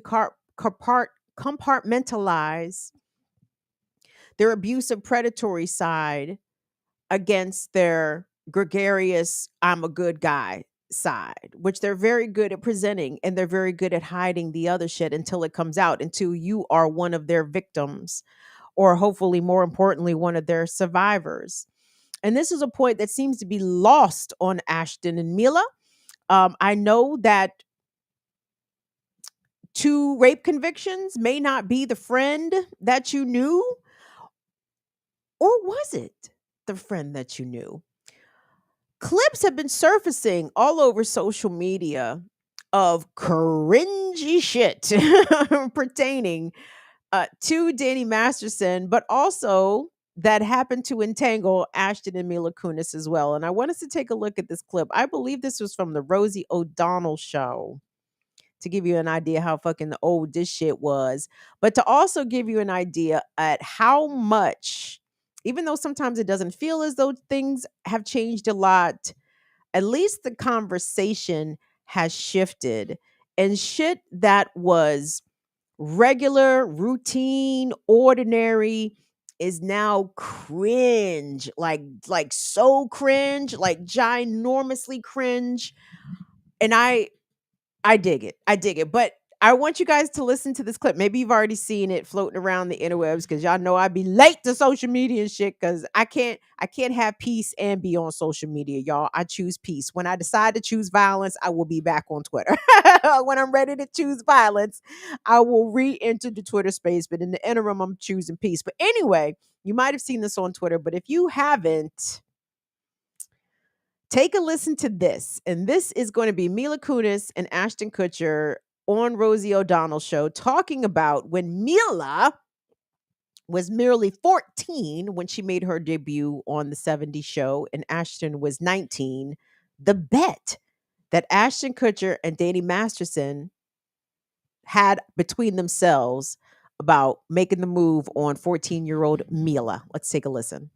compartmentalize their abusive predatory side against their gregarious I'm a good guy side, which they're very good at presenting, and they're very good at hiding the other shit until it comes out, until you are one of their victims, or hopefully, more importantly, one of their survivors. And this is a point that seems to be lost on Ashton and Mila. I know that 2 rape convictions may not be the friend that you knew, or was it the friend that you knew? Clips have been surfacing all over social media of cringy shit pertaining to Danny Masterson, but also that happened to entangle Ashton and Mila Kunis as well. And I want us to take a look at this clip. I believe this was from the Rosie O'Donnell show, to give you an idea how fucking old this shit was, but to also give you an idea at how much, even though sometimes it doesn't feel as though things have changed a lot, at least the conversation has shifted, and shit that was regular, routine, ordinary is now cringe, like so cringe, like ginormously cringe. And I dig it. I dig it. But I want you guys to listen to this clip. Maybe you've already seen it floating around the interwebs, because y'all know I be late to social media and shit, because I can't have peace and be on social media, y'all. I choose peace. When I decide to choose violence, I will be back on Twitter. When I'm ready to choose violence, I will re-enter the Twitter space. But in the interim, I'm choosing peace. But anyway, you might have seen this on Twitter, but if you haven't, take a listen to this. And this is going to be Mila Kunis and Ashton Kutcher on Rosie O'Donnell's show, talking about when Mila was merely 14 when she made her debut on the 70s show, and Ashton was 19. The bet that Ashton Kutcher and Danny Masterson had between themselves about making the move on 14-year-old Mila. Let's take a listen.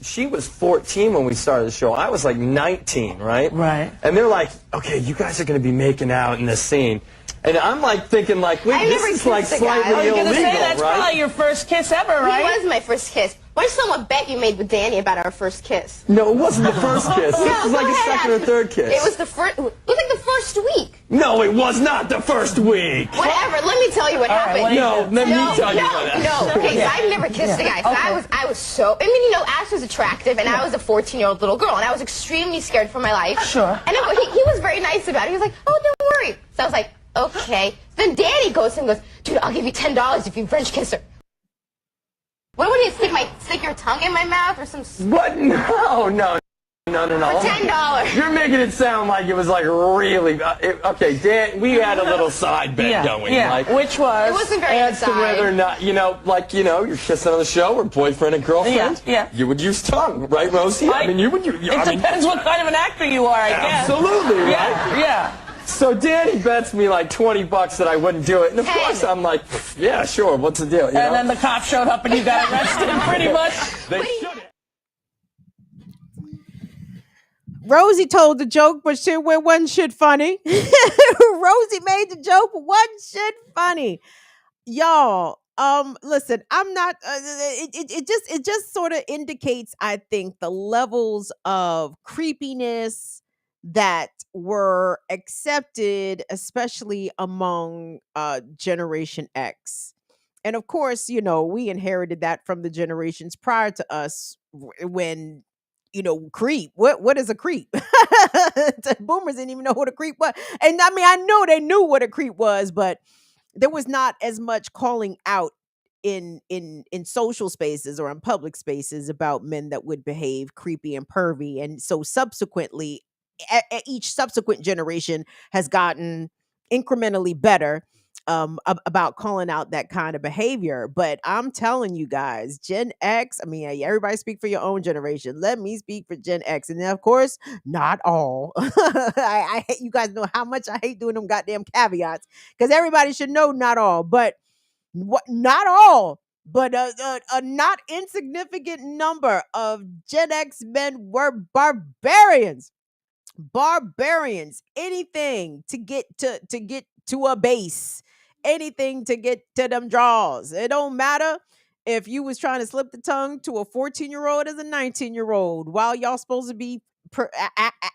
She was 14 when we started the show. I was like 19, right? Right. And they're like, okay, you guys are going to be making out in this scene. And I'm like thinking like, wait, this is like slightly illegal, say, that's right? probably your first kiss ever, right? It was my first kiss. Why someone bet you made with Danny about our first kiss? No, it wasn't the first kiss. It was like a second or third kiss. It was the first. It was like the first week. No, it was not the first week. Whatever. Let me tell you what happened. Right, let me tell you what happened. No. Okay, so I've never kissed a guy. So I was so. I mean, you know, Ash was attractive, and I was a 14-year-old little girl, and I was extremely scared for my life. Sure. And he was very nice about it. He was like, "Oh, don't worry." So I was like, "Okay." Then Danny goes and goes, "Dude, I'll give you $10 if you French kiss her." What would you stick your tongue in my mouth or some? What? No. For $10. You're making it sound like it was like really. Okay, Dan, we had a little side bet going. Yeah. Like, which was? It wasn't very as to whether or not, you're kissing on the show or boyfriend and girlfriend. Yeah. You would use tongue, right, Rosie? I mean, you would. It depends what kind of an actor you are, I guess. Absolutely, right? Yeah. So Danny bets me like $20 that I wouldn't do it, and of course I'm like, yeah, sure. What's the deal? And then the cop showed up and you got arrested, pretty much. They should. Rosie told the joke, but shit wasn't shit funny. Rosie made the joke, but wasn't shit funny. Y'all, listen, I'm not. It just sort of indicates, I think, the levels of creepiness that were accepted, especially among Generation X. And of course, we inherited that from the generations prior to us, when creep. What is a creep? Boomers didn't even know what a creep was. And I mean, I know they knew what a creep was, but there was not as much calling out in social spaces or in public spaces about men that would behave creepy and pervy. And so subsequently, each subsequent generation has gotten incrementally better about calling out that kind of behavior. But I'm telling you guys, Gen X, I mean, everybody speak for your own generation. Let me speak for Gen X. And then, of course, not all. I hate, you guys know how much I hate doing them goddamn caveats, because everybody should know not all. But not all. But a not insignificant number of Gen X men were barbarians. Anything to get to a base, anything to get to them draws. It don't matter if you was trying to slip the tongue to a 14-year-old as a 19-year-old while y'all supposed to be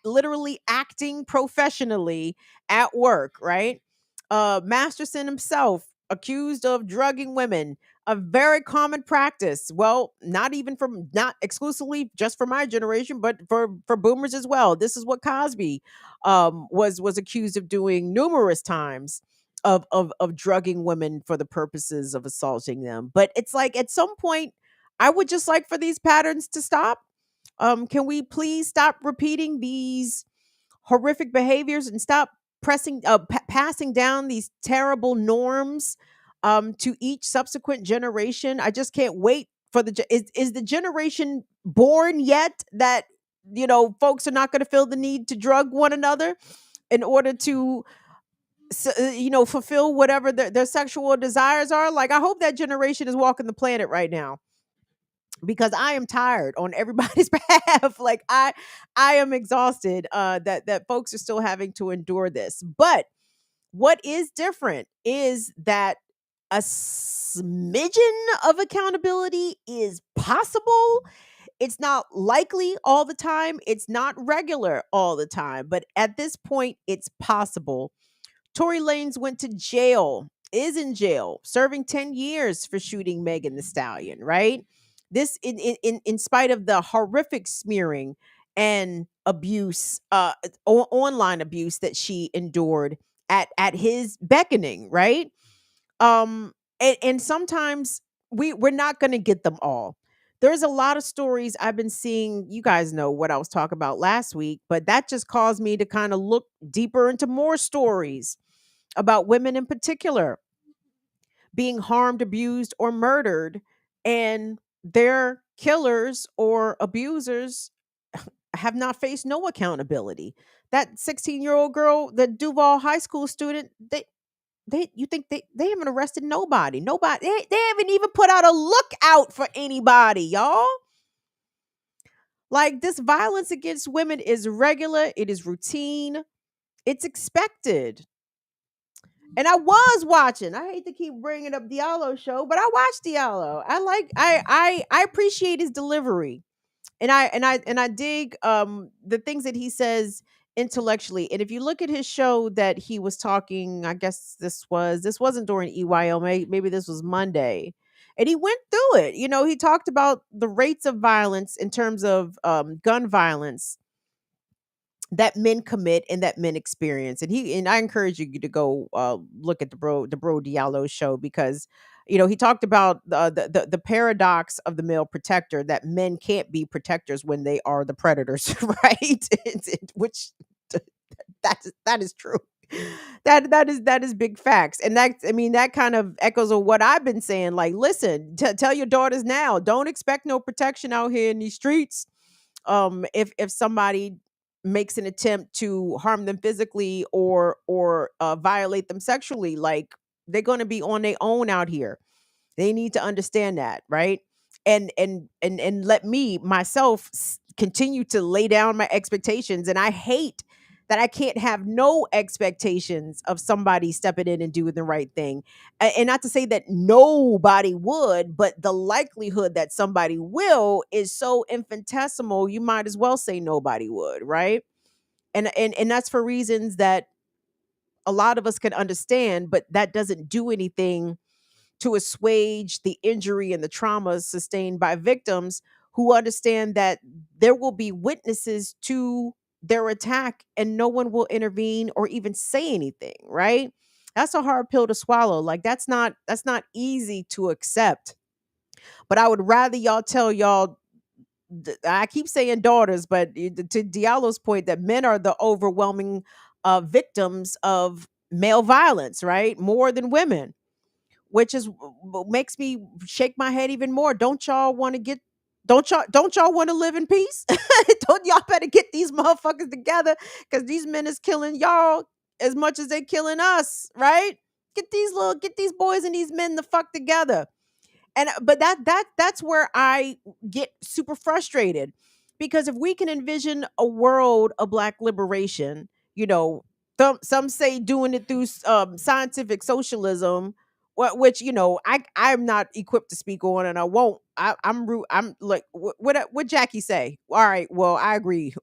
literally acting professionally at work, right? Masterson himself accused of drugging women, a very common practice. Well, not exclusively just for my generation, but for boomers as well. This is what Cosby was accused of doing numerous times, of drugging women for the purposes of assaulting them. But it's like, at some point, I would just like for these patterns to stop. Can we please stop repeating these horrific behaviors and stop passing down these terrible norms to each subsequent generation? I just can't wait for is the generation born yet that folks are not going to feel the need to drug one another in order to fulfill whatever their sexual desires are? Like, I hope that generation is walking the planet right now. because I am tired on everybody's behalf. Like I am exhausted that folks are still having to endure this. But what is different is that a smidgen of accountability is possible. It's not likely all the time. It's not regular all the time. But at this point, it's possible. Tory Lanez went to jail, is in jail, serving 10 years for shooting Megan the Stallion, right? This in spite of the horrific smearing and abuse, online abuse that she endured at his beckoning, right? And sometimes we're not going to get them all. There's a lot of stories I've been seeing. You guys know what I was talking about last week, but that just caused me to kind of look deeper into more stories about women in particular being harmed, abused, or murdered, and their killers or abusers have not faced no accountability. That 16-year-old girl, the Duval High School student, you think they haven't arrested nobody. Nobody. They haven't even put out a lookout for anybody, y'all. Like, this violence against women is regular, it is routine, it's expected. And I was watching. I hate to keep bringing up Diallo show, but I watched Diallo. I appreciate his delivery, and I dig the things that he says intellectually. And if you look at his show that he was talking, I guess this wasn't during EYL, maybe this was Monday, and he went through it. You know, he talked about the rates of violence in terms of gun violence that men commit and that men experience. And I encourage you to go look at the bro Diallo show, because he talked about the paradox of the male protector, that men can't be protectors when they are the predators, right? Which that is true. That is big facts. And that kind of echoes of what I've been saying. Like, listen, tell your daughters now, don't expect no protection out here in these streets. If somebody makes an attempt to harm them physically or violate them sexually, like, they're going to be on their own out here. They need to understand that, right? And let me myself continue to lay down my expectations. And I hate that I can't have no expectations of somebody stepping in and doing the right thing. And not to say that nobody would, but the likelihood that somebody will is so infinitesimal, you might as well say nobody would, right? And that's for reasons that a lot of us can understand, but that doesn't do anything to assuage the injury and the traumas sustained by victims who understand that there will be witnesses to their attack and no one will intervene or even say anything, right? That's a hard pill to swallow. Like, that's not easy to accept. But I would rather y'all tell y'all, I keep saying daughters, but to Diallo's point, that men are the overwhelming victims of male violence, right? More than women, which is what makes me shake my head even more. Don't y'all want to live in peace? Don't y'all better get these motherfuckers together, because these men is killing y'all as much as they killing us, right? Get these boys and these men the fuck together. And but that's where I get super frustrated, because if we can envision a world of Black liberation, some say doing it through scientific socialism, which I'm not equipped to speak on, and I won't. I'm like, what Jackie say? All right, well, I agree.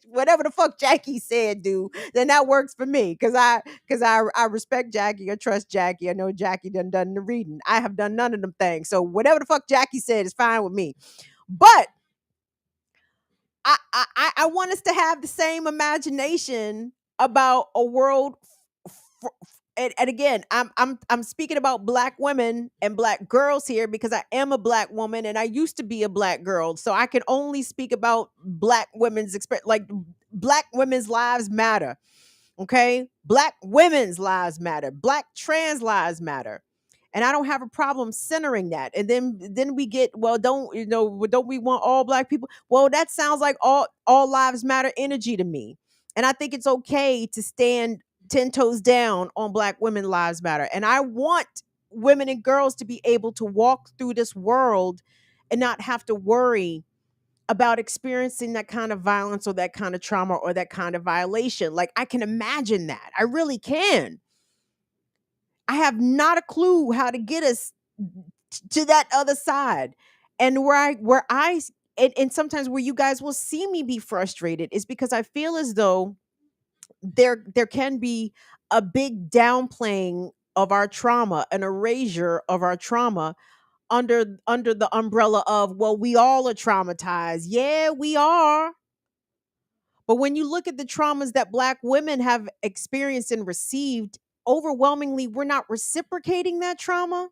Whatever the fuck Jackie said, do, then that works for me, because I respect Jackie. I trust Jackie. I know Jackie done the reading. I have done none of them things. So whatever the fuck Jackie said is fine with me. But I want us to have the same imagination about a world. And again, I'm speaking about Black women and Black girls here, because I am a Black woman and I used to be a Black girl, so I can only speak about Black women's experience. Like, Black women's lives matter, okay? Black women's lives matter. Black trans lives matter. And I don't have a problem centering that. And then we get, well, don't we want all Black people? Well, that sounds like all lives matter energy to me. And I think it's okay to stand 10 toes down on Black women lives matter. And I want women and girls to be able to walk through this world and not have to worry about experiencing that kind of violence or that kind of trauma or that kind of violation. Like, I can imagine that. I really can. I have not a clue how to get us to that other side. And and sometimes where you guys will see me be frustrated is because I feel as though there can be a big downplaying of our trauma, an erasure of our trauma under the umbrella of, well, we all are traumatized. Yeah, we are. But when you look at the traumas that Black women have experienced and received, overwhelmingly, we're not reciprocating that trauma.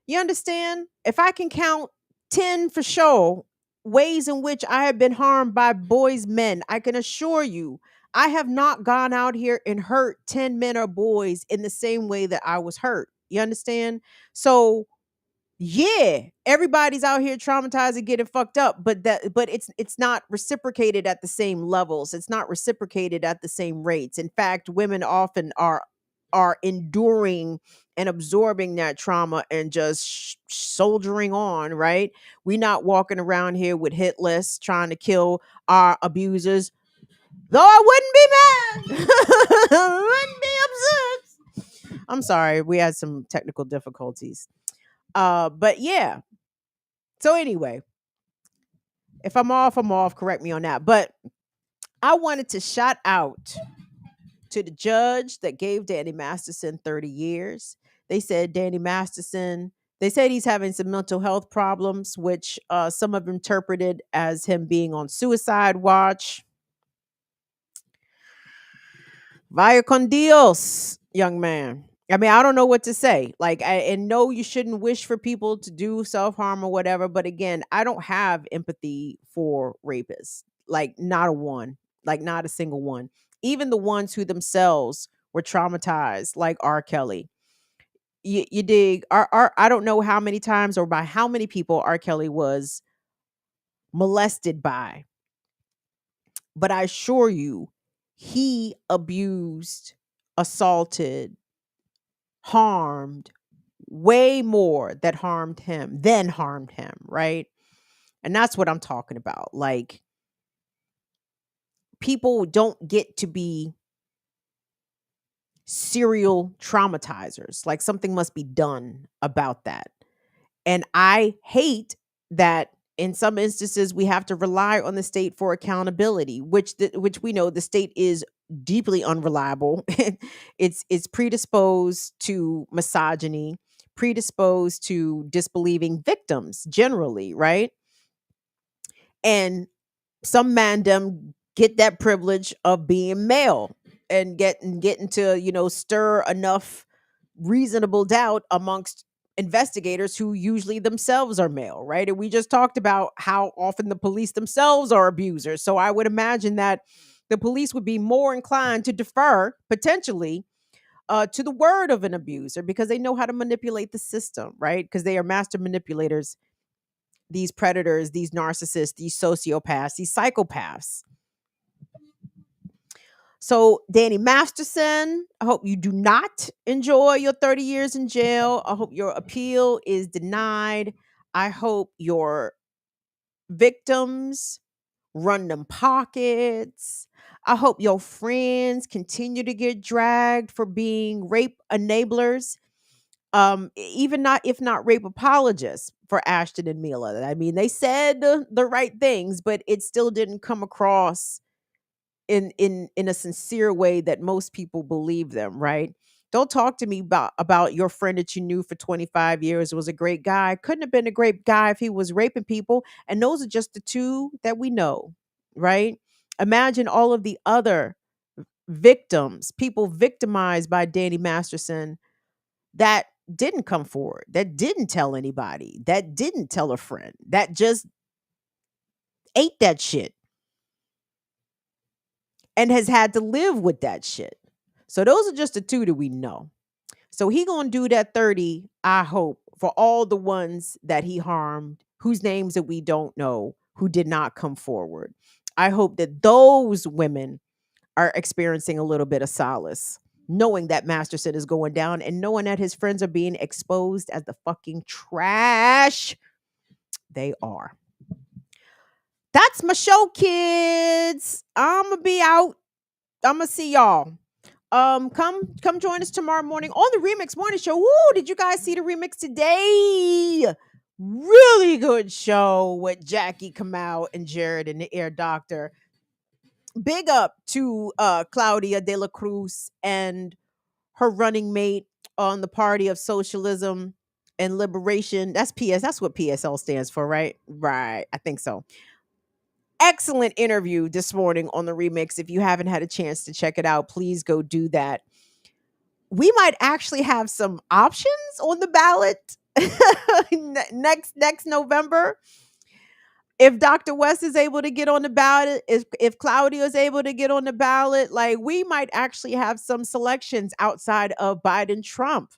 You understand? If I can count 10 for sure ways in which I have been harmed by boys, men, I can assure you, I have not gone out here and hurt 10 men or boys in the same way that I was hurt. You understand? So yeah, everybody's out here traumatized and getting fucked up, but it's not reciprocated at the same levels. It's not reciprocated at the same rates. In fact, women often are enduring and absorbing that trauma and just soldiering on, right? We not walking around here with hit lists trying to kill our abusers. Though I wouldn't be mad. Wouldn't be upset. I'm sorry, we had some technical difficulties. But yeah. So anyway, if I'm off, I'm off. Correct me on that. But I wanted to shout out to the judge that gave Danny Masterson 30 years. They said they said he's having some mental health problems, which some have interpreted as him being on suicide watch. Vaya con Dios, young man. I mean, I don't know what to say. Like, and no, you shouldn't wish for people to do self-harm or whatever. But again, I don't have empathy for rapists. Like, not a one. Like, not a single one. Even the ones who themselves were traumatized, like R. Kelly. You dig? I don't know how many times or by how many people R. Kelly was molested by. But I assure you, he abused, assaulted, harmed way more than harmed him, right? And that's what I'm talking about. Like, people don't get to be serial traumatizers. Like, something must be done about that. And I hate that in some instances we have to rely on the state for accountability, which we know the state is deeply unreliable. It's predisposed to misogyny, predisposed to disbelieving victims generally, right? And some mandem get that privilege of being male and getting to stir enough reasonable doubt amongst investigators who usually themselves are male, right? And we just talked about how often the police themselves are abusers. So I would imagine that the police would be more inclined to defer potentially to the word of an abuser because they know how to manipulate the system, right? Because they are master manipulators, these predators, these narcissists, these sociopaths, these psychopaths. So, Danny Masterson, I hope you do not enjoy your 30 years in jail. I hope your appeal is denied. I hope your victims run them pockets. I hope your friends continue to get dragged for being rape enablers. Even not, if not rape apologists for Ashton and Mila. I mean, they said the right things, but it still didn't come across in a sincere way that most people believe them, right? Don't talk to me about your friend that you knew for 25 years was a great guy. Couldn't have been a great guy if he was raping people. And those are just the two that we know, right? Imagine all of the other victims, people victimized by Danny Masterson that didn't come forward, that didn't tell anybody, that didn't tell a friend, that just ate that shit and has had to live with that shit. So those are just the two that we know. So he gonna do that 30, I hope, for all the ones that he harmed, whose names that we don't know, who did not come forward. I hope that those women are experiencing a little bit of solace knowing that Masterson is going down and knowing that his friends are being exposed as the fucking trash they are. That's my show, kids. I'ma be out. I'ma see y'all. Come join us tomorrow morning on the Remix Morning Show. Woo! Did you guys see the remix today? Really good show with Jackie Kamau and Jared and the Air Doctor. Big up to Claudia De La Cruz and her running mate on the Party of Socialism and Liberation. That's PS. That's what PSL stands for, right? Right. I think so. Excellent interview this morning on the Remix. If you haven't had a chance to check it out, please go do that. We might actually have some options on the ballot next November. If Dr. West is able to get on the ballot, if Claudia is able to get on the ballot, like we might actually have some selections outside of Biden Trump.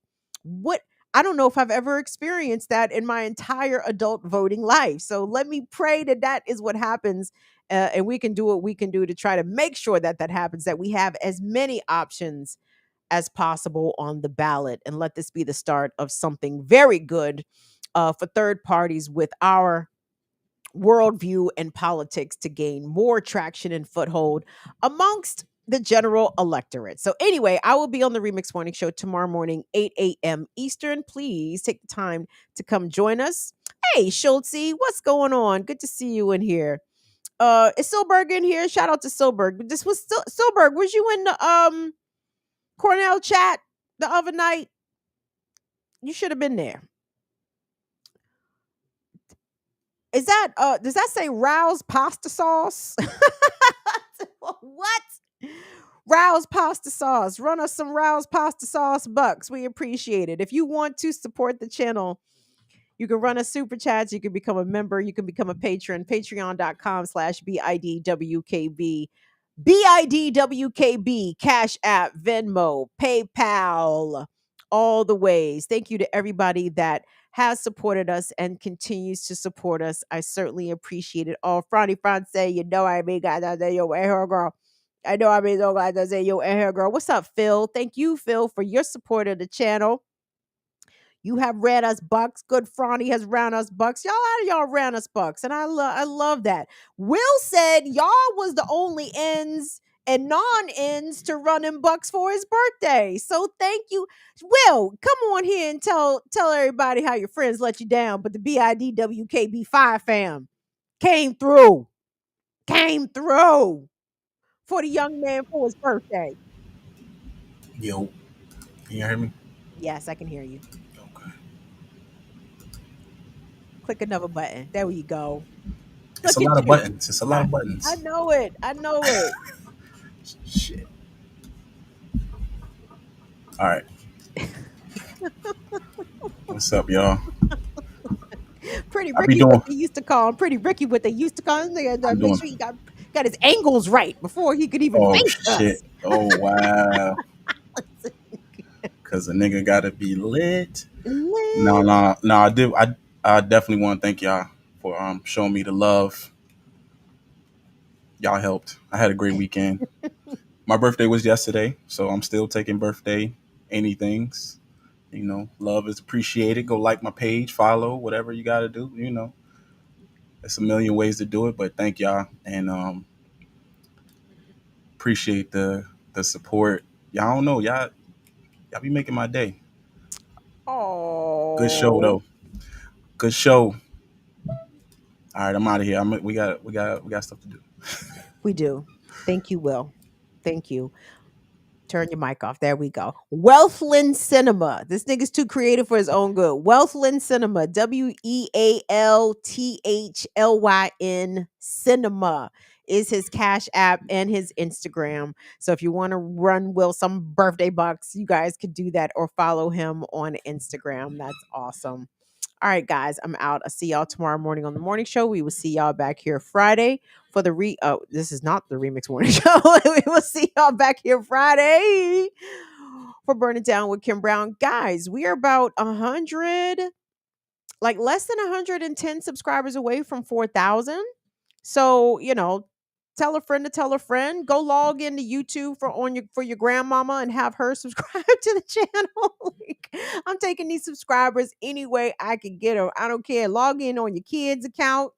What I don't know if I've ever experienced that in my entire adult voting life. So let me pray that that is what happens, and we can do what we can do to try to make sure that that happens. That we have as many options as possible on the ballot, and let this be the start of something very good for third parties with our worldview and politics to gain more traction and foothold amongst the general electorate. So anyway, I will be on the Remix Morning Show tomorrow morning, 8 a.m. Eastern. Please take the time to come join us. Hey, Schultze, what's going on? Good to see you in here. Is Silberg in here? Shout out to Silberg. This was Silberg. Was you in the Cornell chat the other night? You should have been there. Is that does that say Rouse pasta sauce? What? Rouse pasta sauce. Run us some Rouse pasta sauce bucks. We appreciate it. If you want to support the channel, you can run a super chat. You can become a member. You can become a patron. Patreon.com/BIDWKB. BIDWKB, Cash App, Venmo, PayPal, all the ways. Thank you to everybody that has supported us and continues to support us. I certainly appreciate it. Oh, Franny France, you know I mean, guys, I say yo, here, girl. I know I mean, guys, I say yo, here, girl. What's up, Phil? Thank you, Phil, for your support of the channel. You have ran us bucks. Good Franny has ran us bucks. Y'all ran us bucks. And I love that. Will said y'all was the only ends and non-ends to run him bucks for his birthday. So thank you. Will, come on here and tell everybody how your friends let you down. But the BIDWKB5 fam came through for the young man for his birthday. Yo, can you hear me? Yes, I can hear you. Click another button. There we go. It's a lot of buttons. It's a lot of buttons. I know it. Shit. All right. What's up, y'all? Pretty Ricky, what they used to call him. Pretty Ricky, what they used to call him. Make sure he got his angles right before he could even face shit. us. Oh, wow. Because a nigga got to be lit. No, I definitely want to thank y'all for showing me the love. Y'all helped. I had a great weekend. My birthday was yesterday, so I'm still taking birthday anythings. You know, love is appreciated. Go like my page, follow, whatever you got to do. You know, there's a million ways to do it, but thank y'all and appreciate the support. Y'all don't know, y'all be making my day. Oh, good show though. Good show. All right, I'm out of here. We got stuff to do. We do. Thank you, Will. Thank you. Turn your mic off. There we go. Wealthland Cinema. This nigga's too creative for his own good. Wealthland Cinema. WEALTHLYN Cinema is his Cash App and his Instagram. So if you want to run Will some birthday bucks, you guys could do that or follow him on Instagram. That's awesome. All right, guys, I'm out. I'll see y'all tomorrow morning on the morning show. We will see y'all back here Friday for the this is not the Remix Morning Show. We will see y'all back here Friday for Burn It Down with Kim Brown. Guys, we are about 100, like less than 110 subscribers away from 4,000. So, you know, tell a friend to tell a friend. Go log into YouTube for your grandmama and have her subscribe to the channel. Like, I'm taking these subscribers any way I can get them. I don't care. Log in on your kids' account.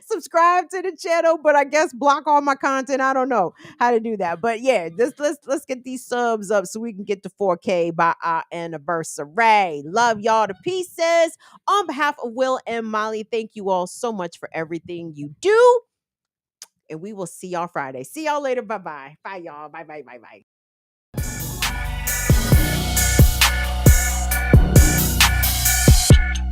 Subscribe to the channel, but I guess block all my content. I don't know how to do that. But yeah, let's get these subs up so we can get to 4K by our anniversary. Love y'all to pieces. On behalf of Will and Molly, thank you all so much for everything you do. And we will see y'all Friday. See y'all later. Bye-bye. Bye, y'all. Bye.